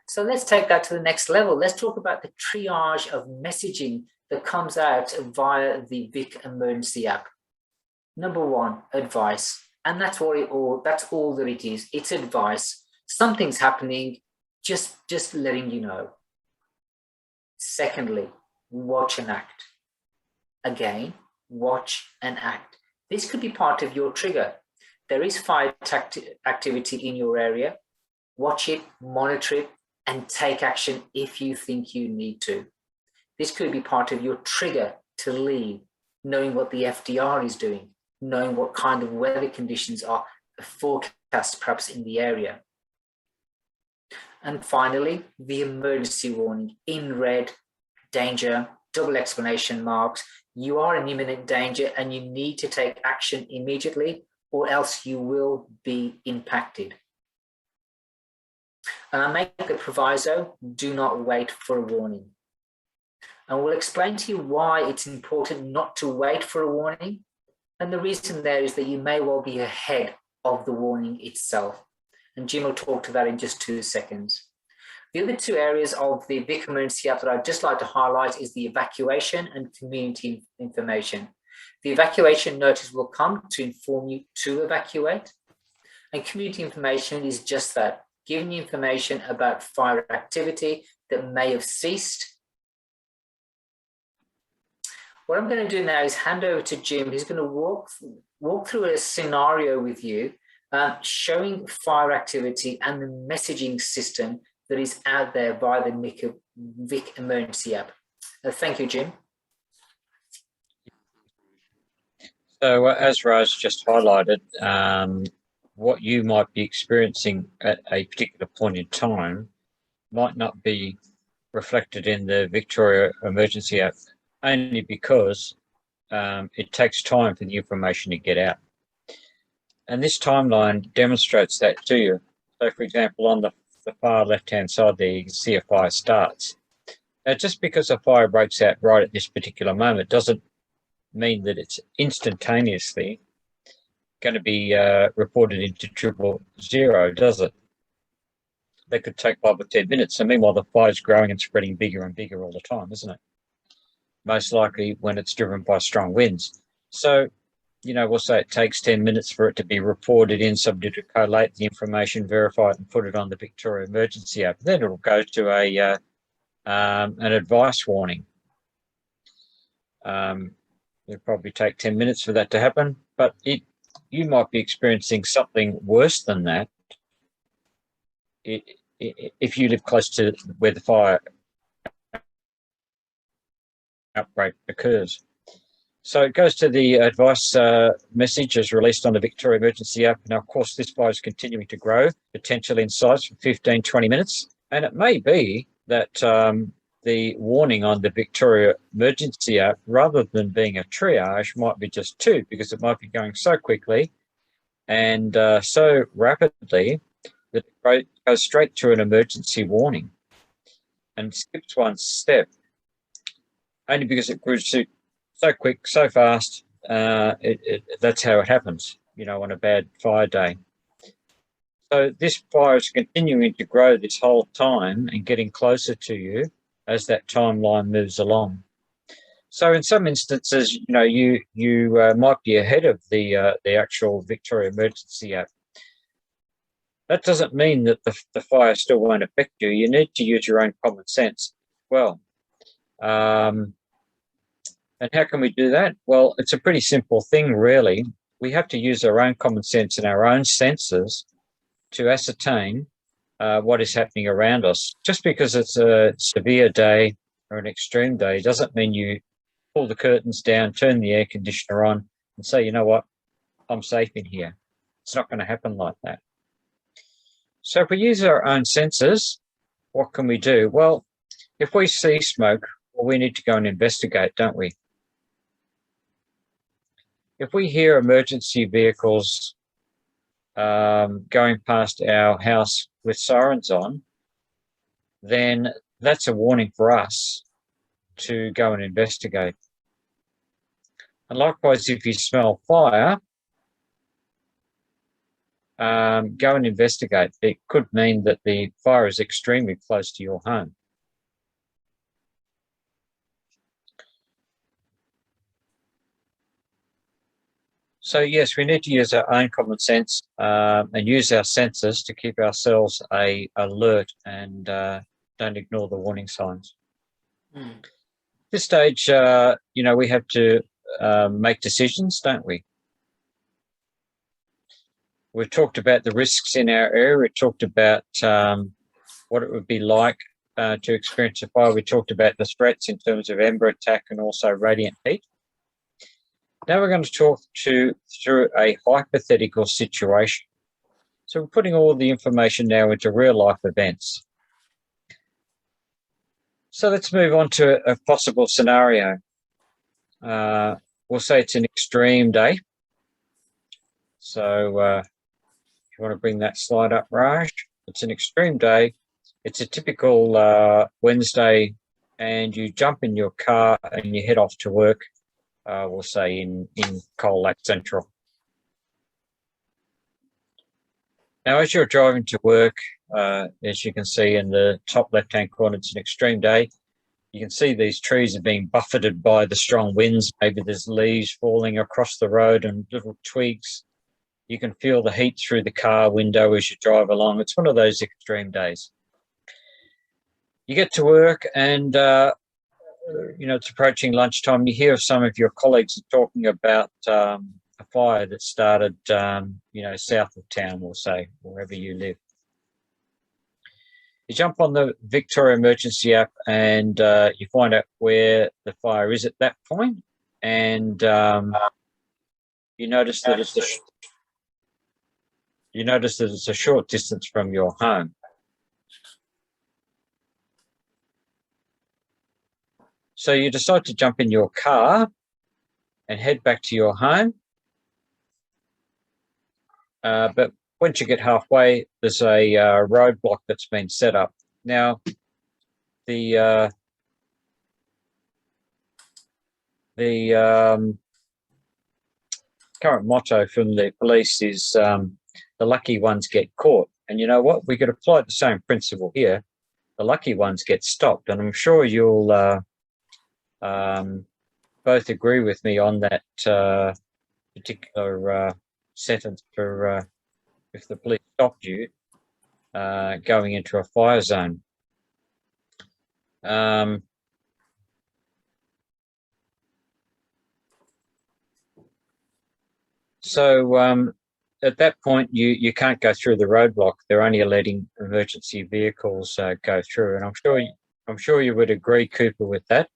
So let's take that to the next level. Let's talk about the triage of messaging that comes out via the Vic Emergency app. Number 1, advice. And that's all that it is. It's advice. Something's happening, just letting you know. Secondly, watch and act. Again, watch and act. This could be part of your trigger. There is fire activity in your area. Watch it, monitor it, and take action if you think you need to. This could be part of your trigger to leave, knowing what the FDR is doing, knowing what kind of weather conditions are forecast perhaps in the area. And finally, the emergency warning in red, danger, double exclamation marks. You are in imminent danger and you need to take action immediately or else you will be impacted. And I make the proviso, do not wait for a warning. And we'll explain to you why it's important not to wait for a warning. And the reason there is that you may well be ahead of the warning itself. And Jim will talk to that in just 2 seconds. The other 2 areas of the Vic Emergency app that I'd just like to highlight is the evacuation and community information. The evacuation notice will come to inform you to evacuate. And community information is just that, giving you information about fire activity that may have ceased. What I'm going to do now is hand over to Jim. He's going to walk through a scenario with you, showing fire activity and the messaging system that is out there via the Vic Emergency app. Thank you, Jim. So as Raj just highlighted, what you might be experiencing at a particular point in time might not be reflected in the Victoria Emergency app, only because it takes time for the information to get out. And this timeline demonstrates that to you. So, for example, on the far left-hand side there, you can see a fire starts. Now, just because a fire breaks out right at this particular moment doesn't mean that it's instantaneously going to be reported into 000, does it? That could take 5 or 10 minutes. And meanwhile, the fire's growing and spreading bigger and bigger all the time, isn't it? Most likely when it's driven by strong winds. So, you know, we'll say it takes 10 minutes for it to be reported in, somebody to collate the information, verify it, and put it on the Victoria Emergency app. Then it'll go to an advice warning. It'll probably take 10 minutes for that to happen, but you might be experiencing something worse than that if you live close to where the fire outbreak occurs. So it goes to the advice message as released on the Victoria Emergency app. Now, of course, this fire is continuing to grow, potential in size for 15, 20 minutes. And it may be that the warning on the Victoria Emergency app, rather than being a triage, might be just 2, because it might be going so quickly and so rapidly that it goes straight to an emergency warning and skips one step, only because it grew so quick, so fast. That's how it happens, you know, on a bad fire day. So this fire is continuing to grow this whole time and getting closer to you as that timeline moves along. So in some instances, you know, you might be ahead of the actual Victoria Emergency app. That doesn't mean that the fire still won't affect you. You need to use your own common sense as well. And how can we do that? Well, it's a pretty simple thing, really. We have to use our own common sense and our own senses to ascertain what is happening around us. Just because it's a severe day or an extreme day doesn't mean you pull the curtains down, turn the air conditioner on and say, you know what, I'm safe in here. It's not going to happen like that. So if we use our own senses, what can we do? Well, if we see smoke, well, we need to go and investigate, don't we? If we hear emergency vehicles going past our house with sirens on, then that's a warning for us to go and investigate. And likewise, if you smell fire, go and investigate. It could mean that the fire is extremely close to your home. So yes, we need to use our own common sense and use our senses to keep ourselves alert and don't ignore the warning signs. At this stage, you know, we have to make decisions, don't we? We've talked about the risks in our area. We talked about what it would be like to experience a fire. We talked about the threats in terms of Ember Attack and also radiant heat. Now we're going to talk through a hypothetical situation. So we're putting all the information now into real life events. So let's move on to a possible scenario. We'll say it's an extreme day. So if you want to bring that slide up, Raj, it's an extreme day. It's a typical Wednesday, and you jump in your car and you head off to work. We'll say in Colac Central. Now, as you're driving to work, as you can see in the top left-hand corner, it's an extreme day. You can see these trees are being buffeted by the strong winds. Maybe there's leaves falling across the road and little twigs. You can feel the heat through the car window as you drive along. It's one of those extreme days. You get to work and you know, it's approaching lunchtime. You hear some of your colleagues are talking about a fire that started, you know, south of town, we'll say, wherever you live. You jump on the Victoria Emergency app and you find out where the fire is at that point, and you notice that it's a short distance from your home. So you decide to jump in your car and head back to your home. But once you get halfway, there's a roadblock that's been set up. Now, the current motto from the police is the lucky ones get caught. And you know what? We could apply the same principle here. The lucky ones get stopped. And I'm sure you'll both agree with me on that particular sentence for if the police stopped you going into a fire zone. So at that point, you can't go through the roadblock. They're only letting emergency vehicles go through, and I'm sure you would agree, Cooper, with that.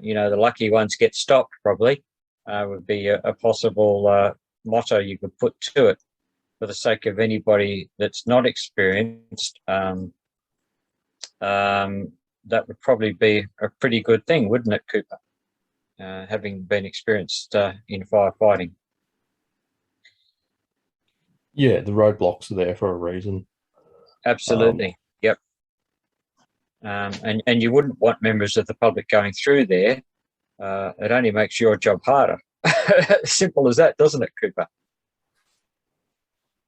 You know, the lucky ones get stopped probably would be a possible motto you could put to it for the sake of anybody that's not experienced. that would probably be a pretty good thing, wouldn't it, Cooper? Having been experienced in firefighting. Yeah, the roadblocks are there for a reason. Absolutely. Yep. And you wouldn't want members of the public going through there. It only makes your job harder. Simple as that, doesn't it, Cooper?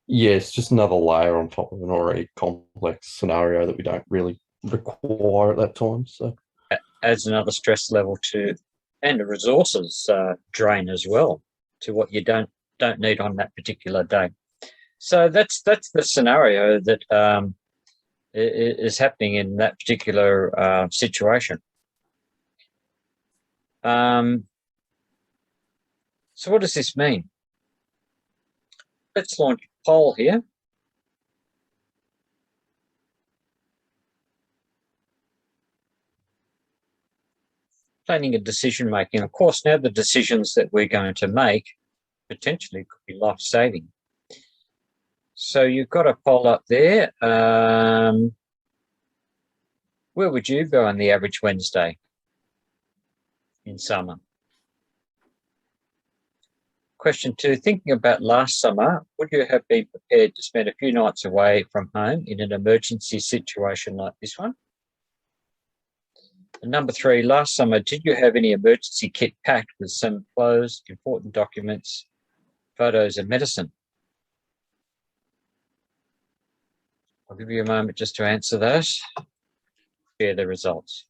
Yeah, it's just another layer on top of an already complex scenario that we don't really require at that time. So adds another stress level to, and the resources drain as well to what you don't need on that particular day. So that's the scenario that is happening in that particular situation. So what does this mean? Let's launch a poll here. Planning and decision making. Of course, now the decisions that we're going to make potentially could be life-saving. So you've got a poll up there. Where would you go on the average Wednesday in summer? Question 2, thinking about last summer, would you have been prepared to spend a few nights away from home in an emergency situation like this one? And number 3, last summer, did you have any emergency kit packed with some clothes, important documents, photos and medicine? I'll give you a moment just to answer those. Share the results.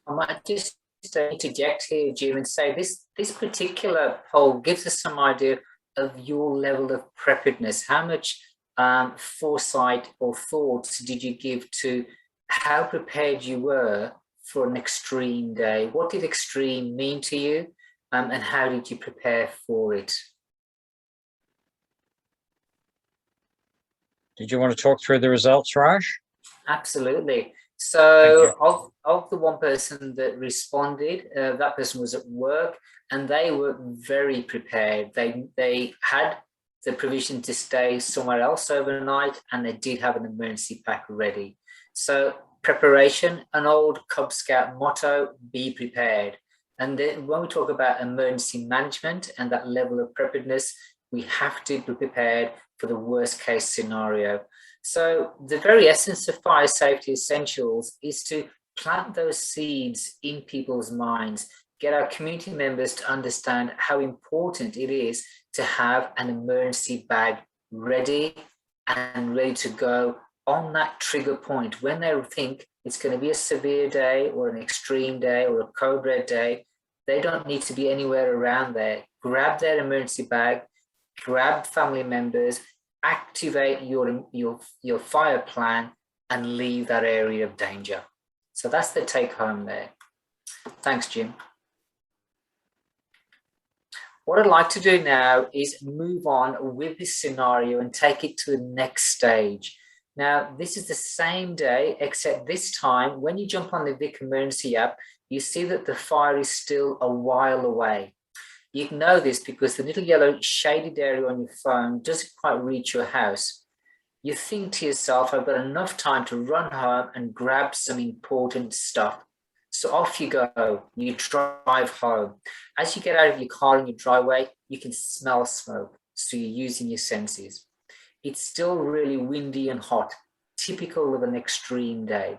I might just interject here, Jim, and say this particular poll gives us some idea of your level of preparedness. How much foresight or thoughts did you give to how prepared you were for an extreme day? What did extreme mean to you, and how did you prepare for it? Did you want to talk through the results, Raj? Absolutely. So of the one person that responded, that person was at work and they were very prepared. They had the provision to stay somewhere else overnight and they did have an emergency pack ready. So preparation, an old Cub Scout motto, be prepared. And then when we talk about emergency management and that level of preparedness, we have to be prepared for the worst case scenario. So the very essence of fire safety essentials is to plant those seeds in people's minds, get our community members to understand how important it is to have an emergency bag ready and ready to go on that trigger point when they think it's going to be a severe day or an extreme day or a code red day. They don't need to be anywhere around there. Grab their emergency bag, grab family members, activate your fire plan and leave that area of danger. So that's the take home there. Thanks, Jim. What I'd like to do now is move on with this scenario and take it to the next stage. Now, this is the same day, except this time, when you jump on the Vic Emergency app, you see that the fire is still a while away. You can know this because the little yellow shaded area on your phone doesn't quite reach your house. You think to yourself, I've got enough time to run home and grab some important stuff. So off you go, you drive home. As you get out of your car in your driveway, you can smell smoke, so you're using your senses. It's still really windy and hot, typical of an extreme day.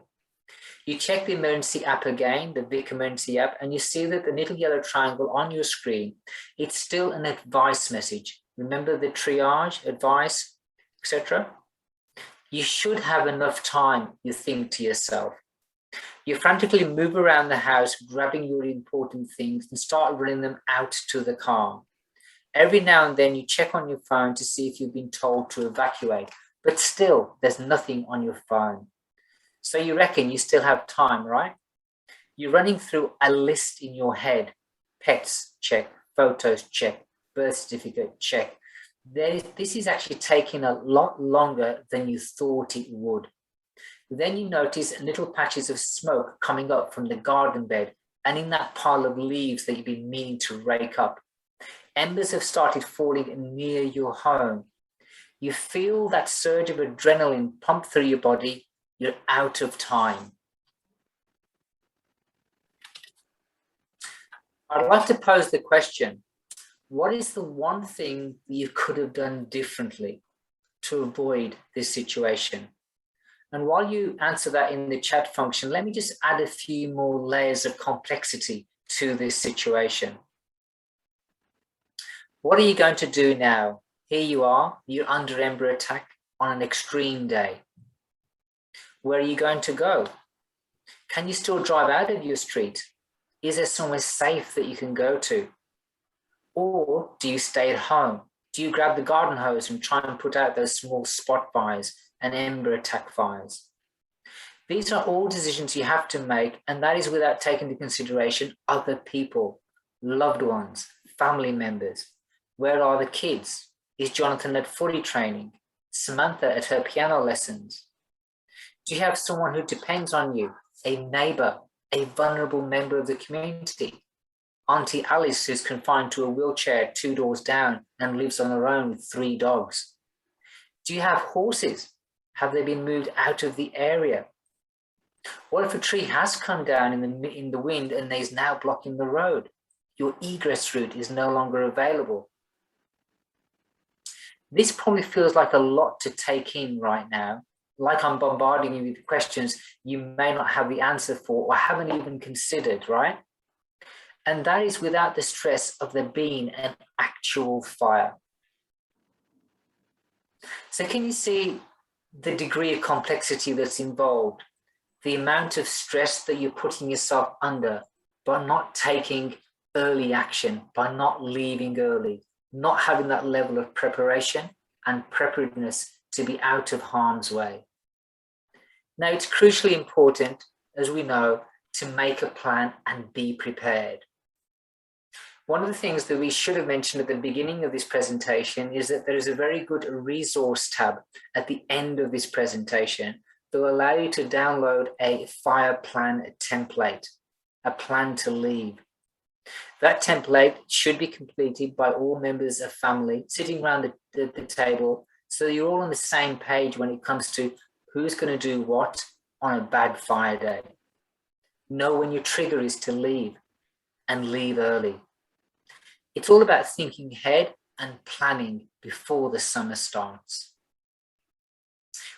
You check the emergency app again, the Vic Emergency app, and you see that the little yellow triangle on your screen, it's still an advice message. Remember the triage, advice, etc.? You should have enough time, you think to yourself. You frantically move around the house, grabbing your important things and start running them out to the car. Every now and then you check on your phone to see if you've been told to evacuate, but still there's nothing on your phone. So you reckon you still have time, right? You're running through a list in your head. Pets, check. Photos, check. Birth certificate, check. This is actually taking a lot longer than you thought it would. Then you notice little patches of smoke coming up from the garden bed and in that pile of leaves that you've been meaning to rake up. Embers have started falling near your home. You feel that surge of adrenaline pump through your body. You're out of time. I'd like to pose the question, what is the one thing that you could have done differently to avoid this situation? And while you answer that in the chat function, let me just add a few more layers of complexity to this situation. What are you going to do now? Here you are, you're under Ember Attack on an extreme day. Where are you going to go? Can you still drive out of your street? Is there somewhere safe that you can go to? Or do you stay at home? Do you grab the garden hose and try and put out those small spot fires and Ember Attack fires? These are all decisions you have to make, and that is without taking into consideration other people, loved ones, family members. Where are the kids? Is Jonathan at footy training? Samantha at her piano lessons? Do you have someone who depends on you, a neighbour, a vulnerable member of the community? Auntie Alice, who's confined to a wheelchair 2 doors down and lives on her own with 3 dogs? Do you have horses? Have they been moved out of the area? What if a tree has come down in the wind and is now blocking the road? Your egress route is no longer available. This probably feels like a lot to take in right now, like I'm bombarding you with questions you may not have the answer for or haven't even considered, right? And that is without the stress of there being an actual fire. So can you see the degree of complexity that's involved? The amount of stress that you're putting yourself under by not taking early action, by not leaving early, not having that level of preparation and preparedness to be out of harm's way. Now, it's crucially important, as we know, to make a plan and be prepared. One of the things that we should have mentioned at the beginning of this presentation is that there is a very good resource tab at the end of this presentation that will allow you to download a fire plan template, a plan to leave. That template should be completed by all members of family sitting around the table, so you're all on the same page when it comes to who's going to do what on a bad fire day. Know when your trigger is to leave and leave early. It's all about thinking ahead and planning before the summer starts.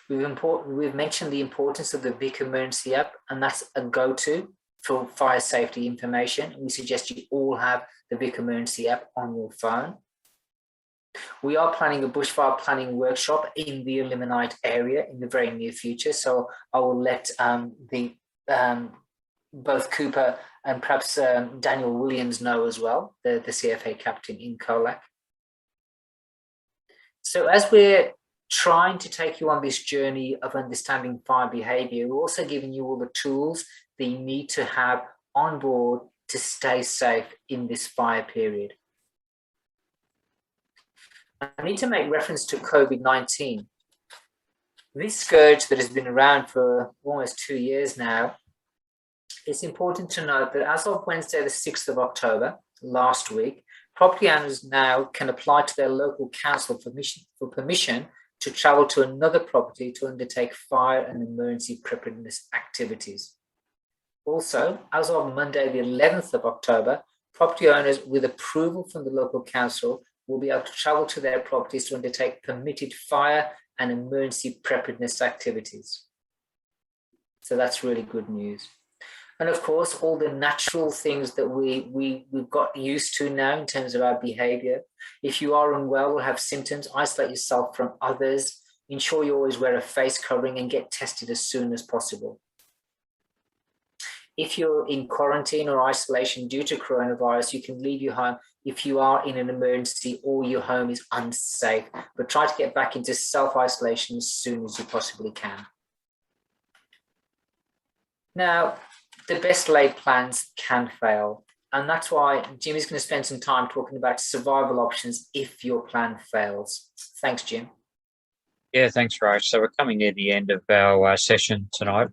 We've mentioned the importance of the Vic Emergency app, and that's a go-to for fire safety information. We suggest you all have the Vic Emergency app on your phone. We are planning a bushfire planning workshop in the Elliminyt area in the very near future, so I will let both Cooper and perhaps Daniel Williams know as well, the CFA captain in Colac. So as we're trying to take you on this journey of understanding fire behaviour, we're also giving you all the tools that you need to have on board to stay safe in this fire period. I need to make reference to COVID-19. This scourge that has been around for almost 2 years now, it's important to note that as of Wednesday, the 6th of October, last week, property owners now can apply to their local council for permission to travel to another property to undertake fire and emergency preparedness activities. Also, as of Monday, the 11th of October, property owners with approval from the local council will be able to travel to their properties to undertake permitted fire and emergency preparedness activities. So that's really good news. And of course, all the natural things that we've got used to now in terms of our behavior. If you are unwell or have symptoms, isolate yourself from others. Ensure you always wear a face covering and get tested as soon as possible. If you're in quarantine or isolation due to coronavirus, you can leave your home if you are in an emergency or your home is unsafe, but try to get back into self-isolation as soon as you possibly can. Now, the best laid plans can fail, and that's why Jim is going to spend some time talking about survival options if your plan fails. Thanks, Jim. Yeah, thanks, Raj. So we're coming near the end of our session tonight.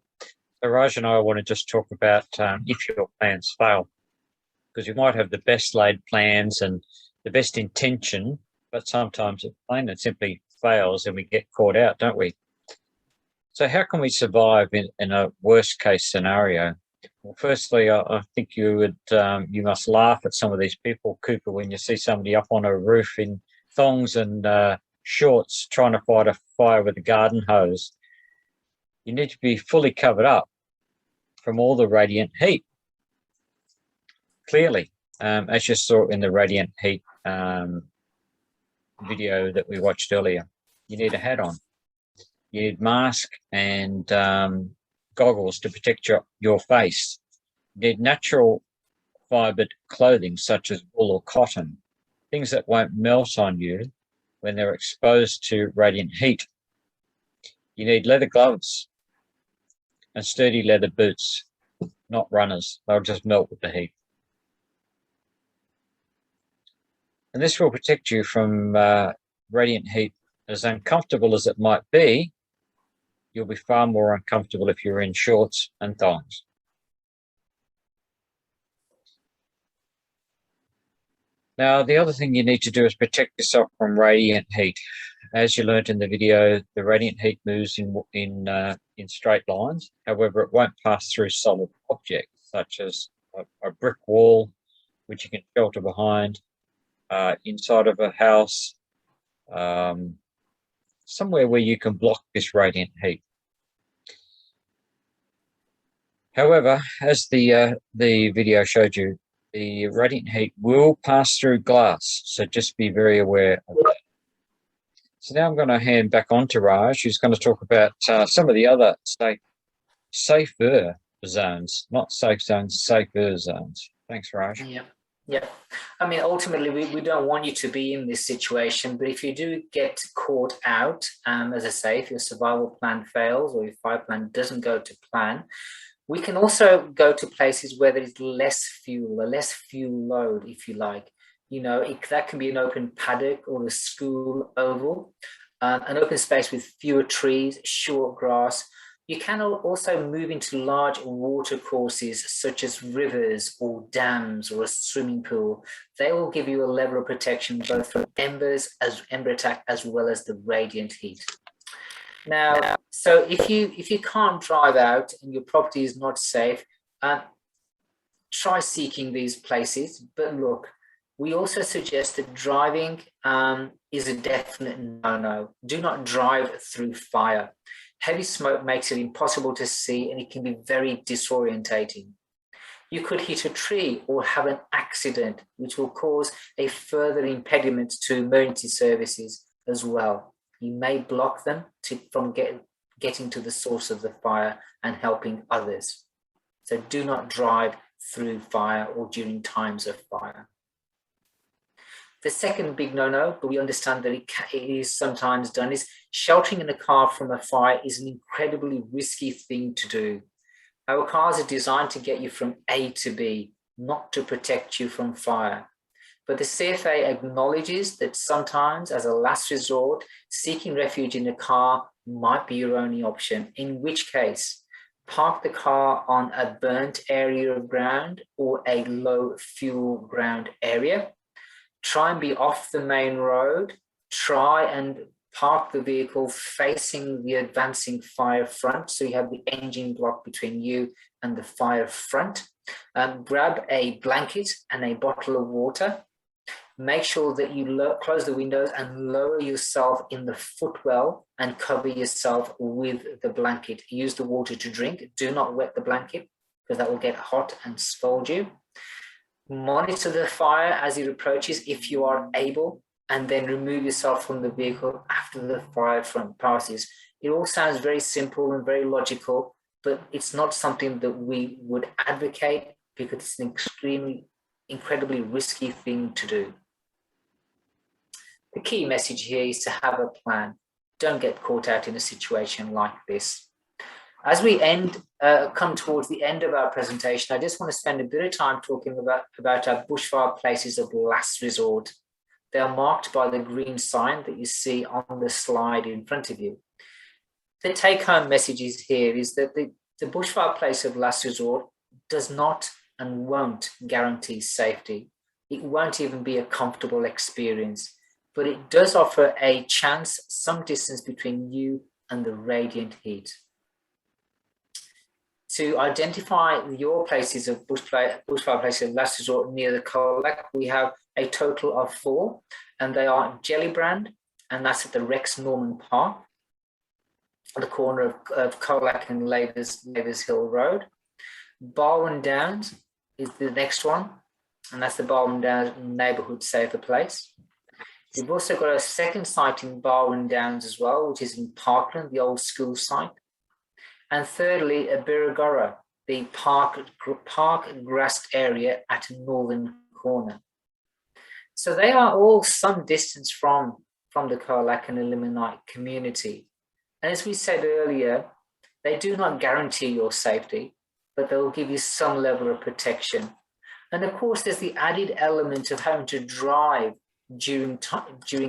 So Raj and I want to just talk about if your plans fail, because you might have the best laid plans and the best intention, but sometimes it plain and simply fails and we get caught out, don't we? So how can we survive in a worst case scenario? Well, firstly, I think you must laugh at some of these people, Cooper, when you see somebody up on a roof in thongs and shorts trying to fight a fire with a garden hose. You need to be fully covered up from all the radiant heat. Clearly, as you saw in the radiant heat video that we watched earlier, you need a hat on. You need mask and goggles to protect your face. You need natural fibered clothing such as wool or cotton, things that won't melt on you when they're exposed to radiant heat. You need leather gloves and sturdy leather boots, not runners. They'll just melt with the heat. And this will protect you from radiant heat. As uncomfortable as it might be, you'll be far more uncomfortable if you're in shorts and thongs. Now, the other thing you need to do is protect yourself from radiant heat. As you learned in the video, the radiant heat moves in straight lines. However, it won't pass through solid objects such as a brick wall, which you can shelter behind, inside of a house, somewhere where you can block this radiant heat. However, as the video showed you, the radiant heat will pass through glass, so just be very aware of that. So now I'm going to hand back on to Raj, who's going to talk about some of the other safer zones, not safe zones, safer zones. Thanks, Raj. Yeah. I mean, ultimately, we don't want you to be in this situation, but if you do get caught out, as I say, if your survival plan fails or your fire plan doesn't go to plan, we can also go to places where there is less fuel, a less fuel load, if you like. You know, that can be an open paddock or a school oval, an open space with fewer trees, short grass. You can also move into large water courses such as rivers or dams or a swimming pool. They will give you a level of protection both from Ember Attack as well as the radiant heat. Now, so if you can't drive out and your property is not safe, try seeking these places. But look, we also suggest that driving is a definite no-no. Do not drive through fire. Heavy smoke makes it impossible to see and it can be very disorientating. You could hit a tree or have an accident, which will cause a further impediment to emergency services as well. You may block them from getting to the source of the fire and helping others. So do not drive through fire or during times of fire. The second big no-no, but we understand that it is sometimes done, is sheltering in a car from a fire is an incredibly risky thing to do. Our cars are designed to get you from A to B, not to protect you from fire. But the CFA acknowledges that sometimes, as a last resort, seeking refuge in a car might be your only option, in which case, park the car on a burnt area of ground or a low fuel ground area. Try and be off the main road. Try and park the vehicle facing the advancing fire front, so you have the engine block between you and the fire front. Grab a blanket and a bottle of water. Make sure that you close the windows and lower yourself in the footwell and cover yourself with the blanket. Use the water to drink. Do not wet the blanket because that will get hot and scald you. Monitor the fire as it approaches if you are able, and then remove yourself from the vehicle after the fire front passes. It all sounds very simple and very logical, but it's not something that we would advocate because it's an incredibly risky thing to do. The key message here is to have a plan. Don't get caught out in a situation like this. As we come towards the end of our presentation, I just want to spend a bit of time talking about our bushfire places of last resort. They are marked by the green sign that you see on the slide in front of you. The take-home message here is that the bushfire place of last resort does not and won't guarantee safety. it won't even be a comfortable experience, but it does offer a chance, some distance between you and the radiant heat. To identify your places of bushfire places of last resort near the Colac, we have a total of 4, and they are Gellibrand, and that's at the Rex Norman Park, at the corner of Colac and Lavers Hill Road. Barwon Downs is the next one, and that's the Barwon Downs Neighbourhood Safer Place. We've also got a second site in Barwon Downs as well, which is in Parkland, the old school site. And thirdly, a Birregurra, the park grassed area at Northern Corner. So they are all some distance from the Colac and Elliminyt community. And as we said earlier, they do not guarantee your safety, but they will give you some level of protection. And of course, there's the added element of having to drive during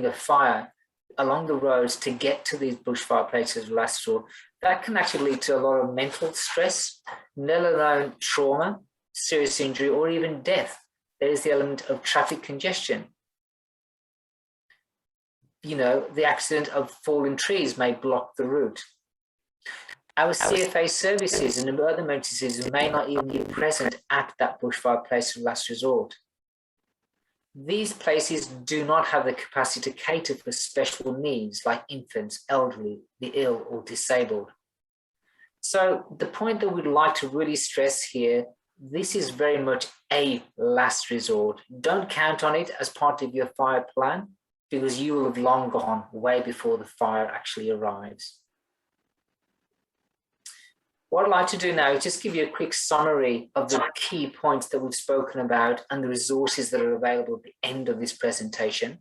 a fire along the roads to get to these bushfire places of last resort. That can actually lead to a lot of mental stress, let alone trauma, serious injury, or even death. There is the element of traffic congestion. You know, the accident of fallen trees may block the route. Our CFA services and other emergencies may not even be present at that bushfire place of last resort. These places do not have the capacity to cater for special needs like infants, elderly, the ill, or disabled. So the point that we'd like to really stress here, this is very much a last resort. Don't count on it as part of your fire plan, because you will have long gone way before the fire actually arrives. What I'd like to do now is just give you a quick summary of the key points that we've spoken about and the resources that are available at the end of this presentation.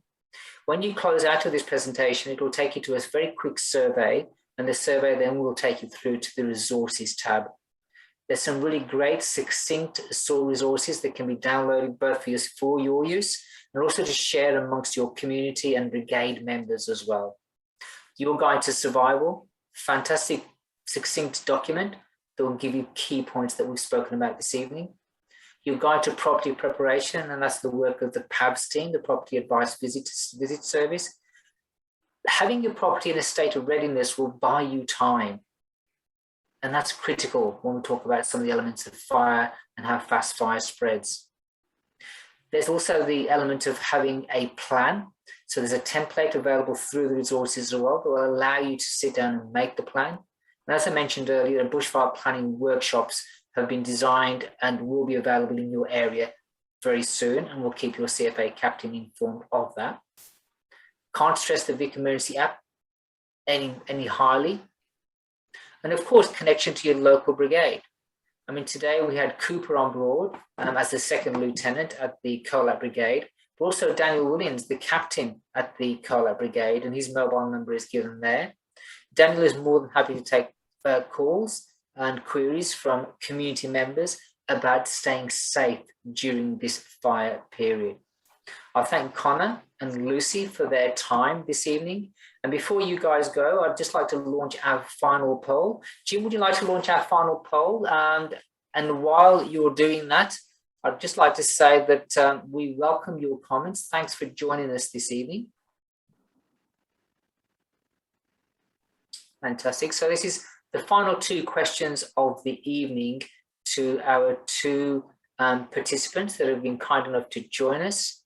When you close out of this presentation, it will take you to a very quick survey, and the survey then will take you through to the resources tab. There's some really great succinct resources that can be downloaded both for your use and also to share amongst your community and brigade members as well. Your Guide to Survival, fantastic succinct document that will give you key points that we've spoken about this evening. Your Guide to Property Preparation, and that's the work of the PABS team, the Property Advice Visit Service. Having your property in a state of readiness will buy you time. And that's critical when we talk about some of the elements of fire and how fast fire spreads. There's also the element of having a plan. So there's a template available through the resources as well that will allow you to sit down and make the plan. And as I mentioned earlier, bushfire planning workshops have been designed and will be available in your area very soon, and we'll keep your CFA captain informed of that. Can't stress the Vic Emergency app any highly. And of course, connection to your local brigade. I mean, today we had Cooper on board as the second lieutenant at the Colac Brigade, but also Daniel Williams, the captain at the Colac Brigade, and his mobile number is given there. Daniel is more than happy to take calls and queries from community members about staying safe during this fire period. I thank Connor and Lucy for their time this evening. And before you guys go, I'd just like to launch our final poll. Jim, would you like to launch our final poll? And while you're doing that, I'd just like to say that we welcome your comments. Thanks for joining us this evening. Fantastic. So this is the final 2 questions of the evening to our 2 participants that have been kind enough to join us.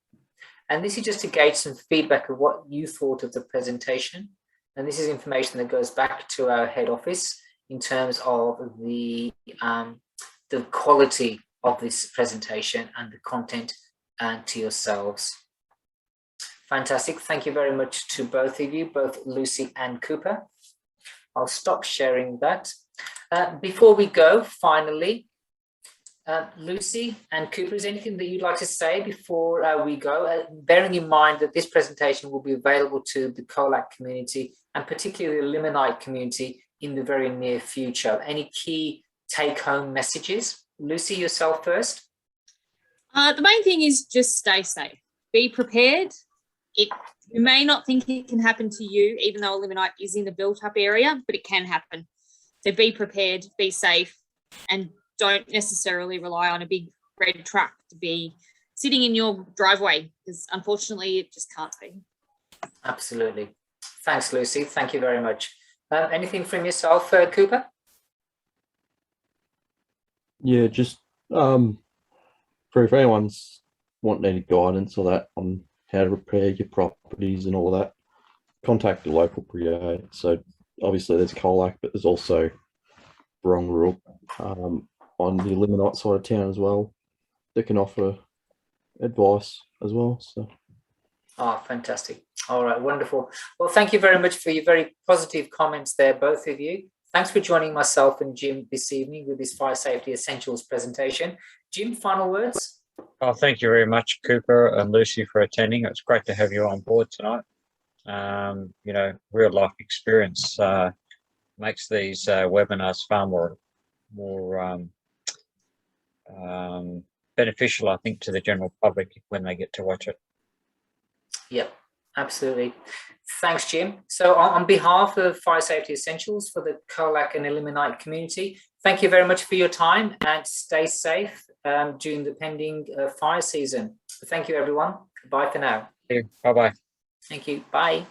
And this is just to gauge some feedback of what you thought of the presentation. And this is information that goes back to our head office in terms of the quality of this presentation and the content and to yourselves. Fantastic. Thank you very much to both of you, both Lucy and Cooper. I'll stop sharing that. Before we go, finally, Lucy and Cooper, is there anything that you'd like to say before we go? Bearing in mind that this presentation will be available to the Colac community and particularly the Elliminyt community in the very near future. Any key take-home messages? Lucy, yourself first. The main thing is just stay safe. Be prepared. You may not think it can happen to you, even though Elliminyt is in the built-up area, but it can happen. So be prepared, be safe, and don't necessarily rely on a big red truck to be sitting in your driveway, because unfortunately it just can't be. Absolutely. Thanks, Lucy. Thank you very much. Anything from yourself, Cooper? Yeah, just for if anyone's wanting any guidance or that on how to repair your properties and all that, contact the local brigade. So obviously there's Colac, but there's also Barongaroo on the Elliminyt side of town as well that can offer advice as well. So. Oh, fantastic. All right, wonderful. Well, thank you very much for your very positive comments there, both of you. Thanks for joining myself and Jim this evening with this Fire Safety Essentials presentation. Jim, final words? Oh, thank you very much, Cooper and Lucy, for attending. It's great to have you on board tonight. You know, real life experience makes these webinars far more beneficial, I think, to the general public when they get to watch it. Yep, absolutely. Thanks, Jim. So on behalf of Fire Safety Essentials for the Colac and Elliminyt community, thank you very much for your time and stay safe during the pending fire season. Thank you, everyone. Bye for now. Bye-bye. Thank you. Bye.